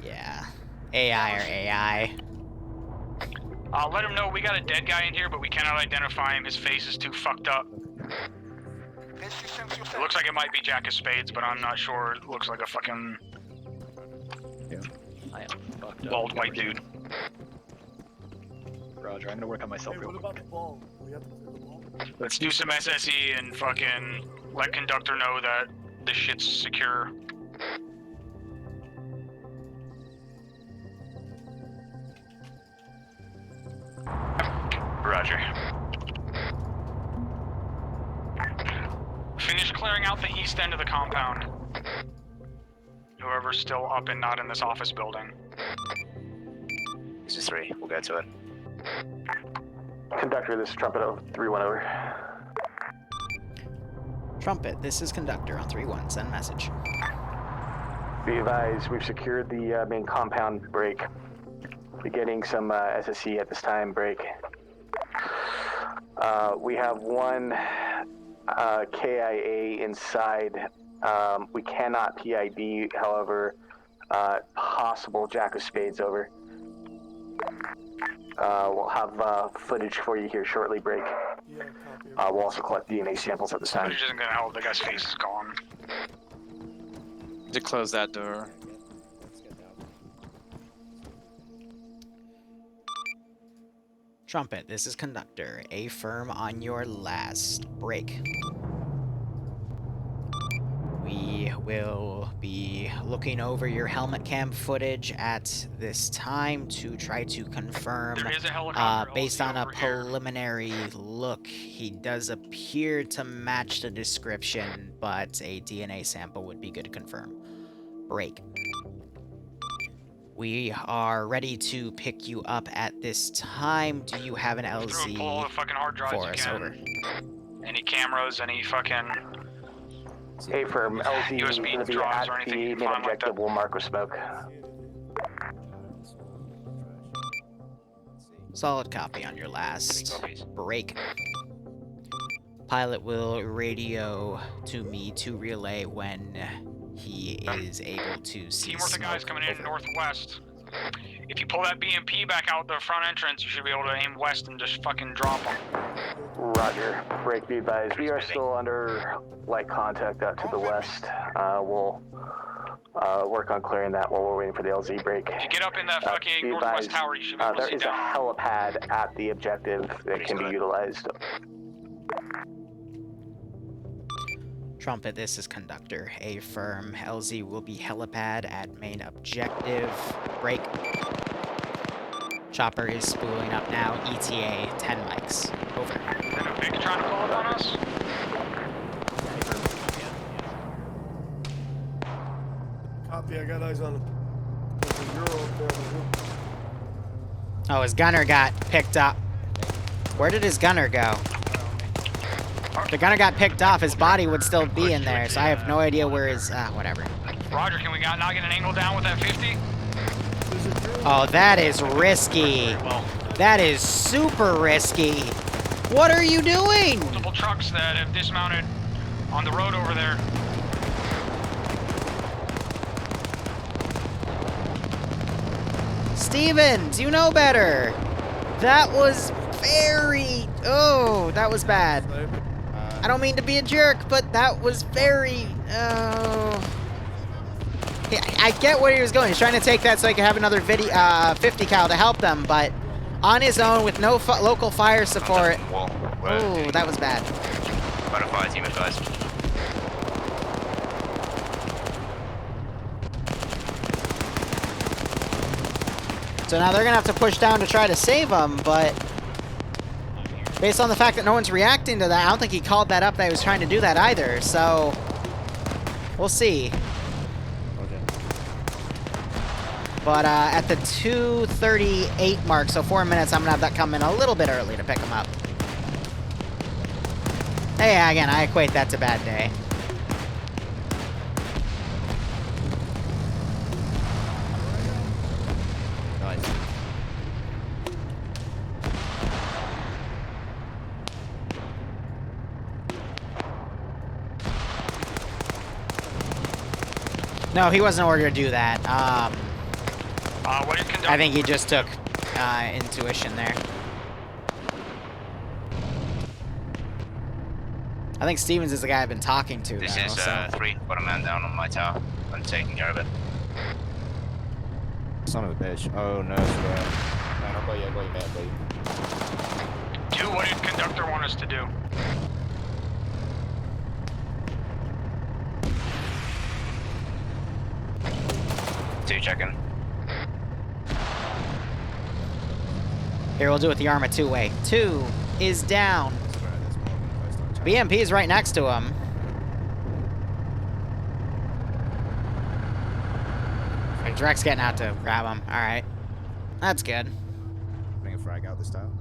Yeah. AI or AI. Let him know we got a dead guy in here, but we cannot identify him. His face is too fucked up. It looks like it might be Jack of Spades, but I'm not sure. It looks like a fucking I am fucked up. bald white dude. Roger, I'm gonna work on myself Hey, real what quick. about the ball? We have to play the ball. Let's do some SSE and fucking let conductor know that this shit's secure. Roger. Finish clearing out the east end of the compound. Whoever's still up and not in this office building. This is 3. We'll get to it. Conductor, this is Trumpet 3-1 over. Trumpet, this is Conductor on 3-1. Send message. Be advised, we've secured the main compound break. Beginning some SSE at this time, break. We have one KIA inside. We cannot PID, however, possible Jack of Spades over. We'll have footage for you here shortly, break. We'll also collect DNA samples at this time. Footage isn't gonna help, the guy's face is gone. To close that door. Trumpet, this is Conductor. A firm on your last break. We will be looking over your helmet cam footage at this time to try to confirm, There is a helicopter based on a over here. preliminary look, he does appear to match the description, but a DNA sample would be good to confirm. Break. We are ready to pick you up at this time. Do you have an LZ Pull all the fucking hard drives for you us? can. Over. Any cameras, any fucking... A firm, LZ is USB going to be drives at or anything the you main can find like objective. that. We'll mark with smoke. Solid copy on your last break. Pilot will radio to me to relay when he is able to see Team worth of guys smoke. coming in northwest. If you pull that BMP back out the front entrance, you should be able to aim west and just fucking drop them. Roger. Break, be advised. We are still under light contact out to the west. We'll work on clearing that while we're waiting for the LZ break. If you get up in that fucking Be northwest advised, tower, you should be able to there see is a down. helipad at the objective that can be utilized. Trumpet, this is Conductor. A firm. LZ will be helipad at main objective. Break. Chopper is spooling up now. ETA 10 mics. Over. Is a Vic trying to pull up on us? Copy, I got eyes on him. There's a Euro up there. Oh, his gunner got picked up. Where did his gunner go? If the gunner got picked off, his body would still be in there, so I have no idea where his... whatever. Roger, can we not get an angle down with that 50? Oh, that is risky. That is super risky. What are you doing? Multiple trucks that have dismounted on the road over there. Stevens, you know better. That was very... Oh, that was bad. I don't mean to be a jerk, but that was very... Oh... Yeah, I get where he was going. He's trying to take that so he can have another 50 cal to help them, but on his own with no local fire support... Oh, that was bad. About a fire team advised. So now they're going to have to push down to try to save him, but based on the fact that no one's reacting to that, I don't think he called that up that he was trying to do that either, so we'll see. Okay. But at the 2:38 mark, so 4 minutes, I'm going to have that come in a little bit early to pick him up. Hey, again, I equate that to bad day. Nice. No, he wasn't ordered to do that. What did conduct? I think he just took intuition there. I think Stevens is the guy I've been talking to. This now, is so. 3. Got a man down on my tower. I'm taking care of it. Son of a bitch. Oh no, square. Do what did conductor want us to do? Two checking. Here, we'll do it the Arma two-way. 2 is down. BMP is right next to him. And Drek's getting out to grab him. All right. That's good. Bring a frag out this time.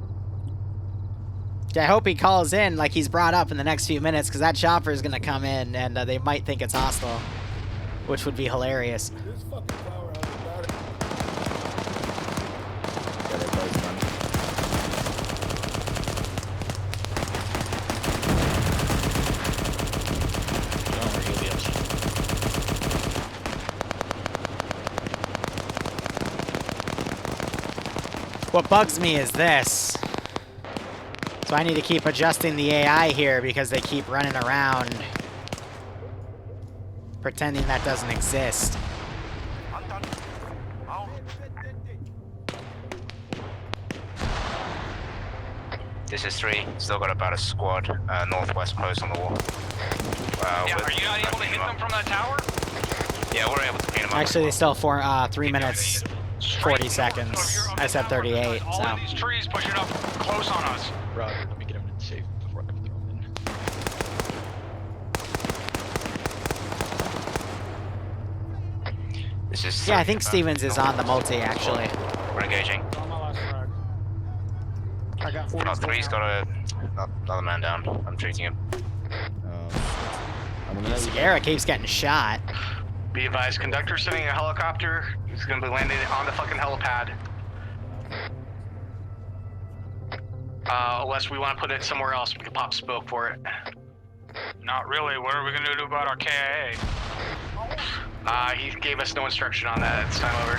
I hope he calls in like he's brought up in the next few minutes, because that chopper is going to come in, and they might think it's hostile. which would be hilarious. This fucking powerhouse about it. Yeah, they're both running. Don't worry, he'll be up. What bugs me is this. So I need to keep adjusting the AI here because they keep running around pretending that doesn't exist. This is 3. Still got about a squad northwest post on the wall. Yeah, are you not able to hit them from that tower? Yeah, we're able to clean them up. Actually, they still 3 minutes, 40 seconds. I said 38, All so. of these trees pushing up close on us. Roger, let me get him safe before I throw him in. This is Yeah, I think Stevens is on the multi, actually. We're engaging. On my last frag. I got 4. No, 3's got another man down. I'm treating him. Sierra keeps getting shot. Be advised, conductor sitting in a helicopter. He's gonna be landing on the fucking helipad. Unless we want to put it somewhere else, we can pop smoke for it. Not really. What are we gonna do about our KIA? He gave us no instruction on that. It's time over.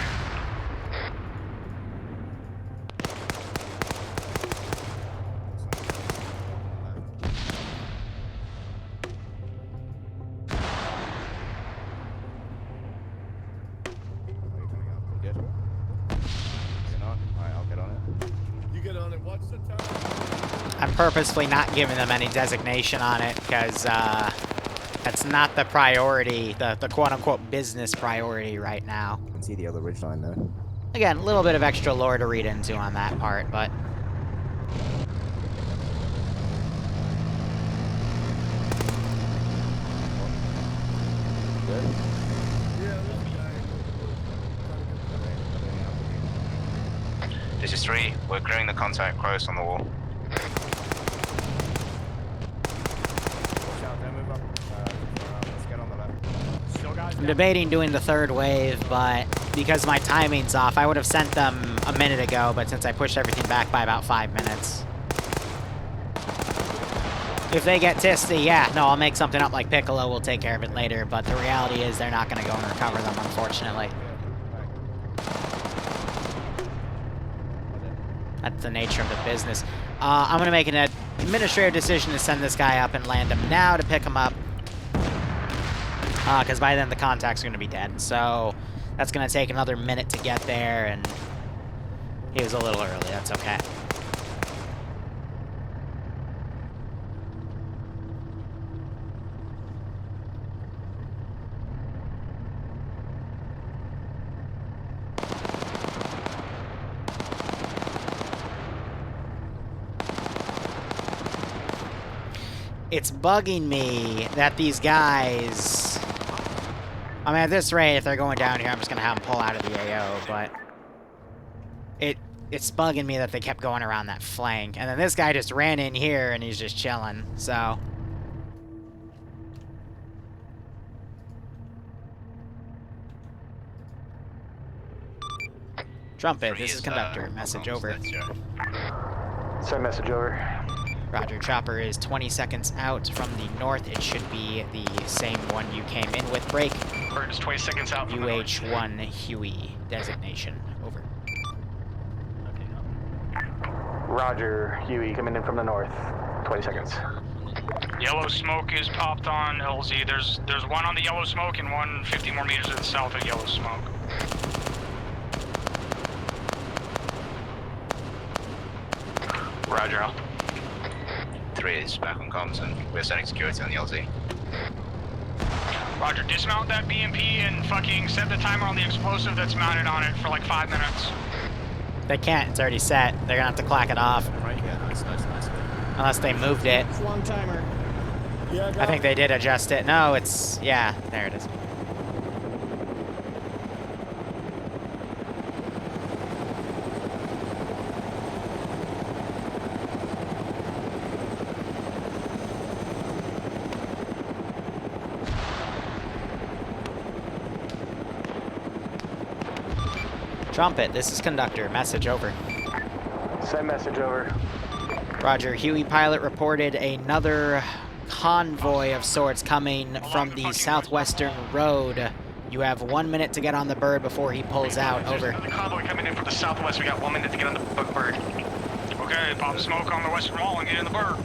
I'm purposefully not giving them any designation on it because that's not the priority, the quote-unquote business priority right now. You can see the other ridgeline though. Again, a little bit of extra lore to read into on that part, but... This is 3. We're clearing the contact close on the wall. I'm debating doing the third wave, but because my timing's off, I would have sent them a minute ago, but since I pushed everything back by about 5 minutes. If they get tisty, yeah, no, I'll make something up like Piccolo, we'll take care of it later, but the reality is they're not going to go and recover them, unfortunately. That's the nature of the business. I'm going to make an administrative decision to send this guy up and land him now to pick him up. Because by then the contact's going to be dead. So that's going to take another minute to get there, and he was a little early. That's okay. It's bugging me that these guys... I mean, at this rate, if they're going down here, I'm just going to have them pull out of the AO, but... It's bugging me that they kept going around that flank. And then this guy just ran in here, and he's just chilling, so... Trumpet, this is Conductor. Message over. Send message over. Roger, chopper is 20 seconds out from the north. It should be the same one you came in with. Break. Bird is 20 seconds out from the north. UH-1 Huey. Designation. Over. Roger, Huey coming in from the north. 20 seconds. Yellow smoke is popped on LZ. There's one on the yellow smoke and one 50 more meters to the south of yellow smoke. Roger, Al. 3 is back on comms, and we're setting security on the LZ. Roger, dismount that BMP and fucking set the timer on the explosive that's mounted on it for like 5 minutes. They can't. It's already set. They're gonna have to clack it off. Right, yeah, nice. Unless they moved it. It's a long timer. Yeah, I think they did adjust it. No, it's... Yeah, there it is. Trumpet, this is Conductor. Message over. Send message over. Roger. Huey Pilot reported another convoy of sorts coming from the southwestern road. You have 1 minute to get on the bird before he pulls out. Over. There's another convoy coming in from the southwest. We got 1 minute to get on the bird. Okay, pop smoke on the western wall and get in the bird.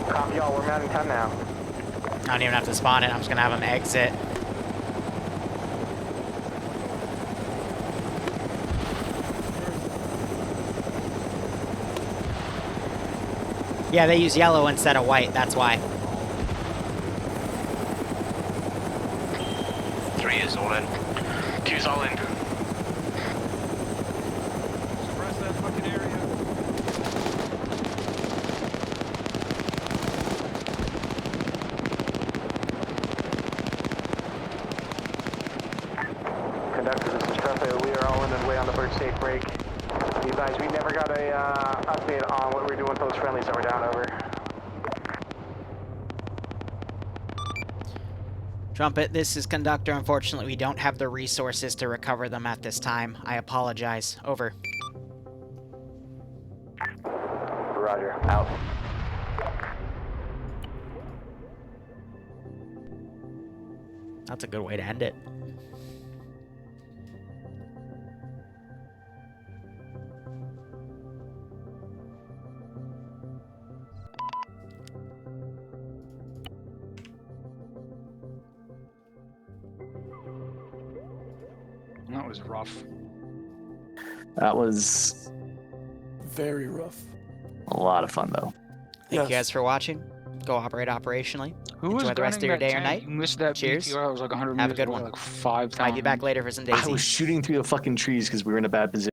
Copy y'all, we're mounting 10 now. I don't even have to spawn it. I'm just gonna have him exit. Yeah, they use yellow instead of white, that's why. 3 is all in. 2's all in. Suppress that fucking area. Conductor, this is Trumpet. We are all in and way on the bird safe break. You guys, we never got a update on what we're doing with those friendlies that were down. Over. Trumpet, this is Conductor. Unfortunately, we don't have the resources to recover them at this time. I apologize. Over. Roger. Out. That's a good way to end it. That was rough. That was Very rough. a lot of fun, though. Thank you guys for watching. Go operate operationally. Who was Enjoy the rest of gunning your that day or tank? night. You missed that Cheers. BTR. I was like 100 Have a meters good away, one. like 5 times. Might be back later for some daisies. I was shooting through the fucking trees because we were in a bad position.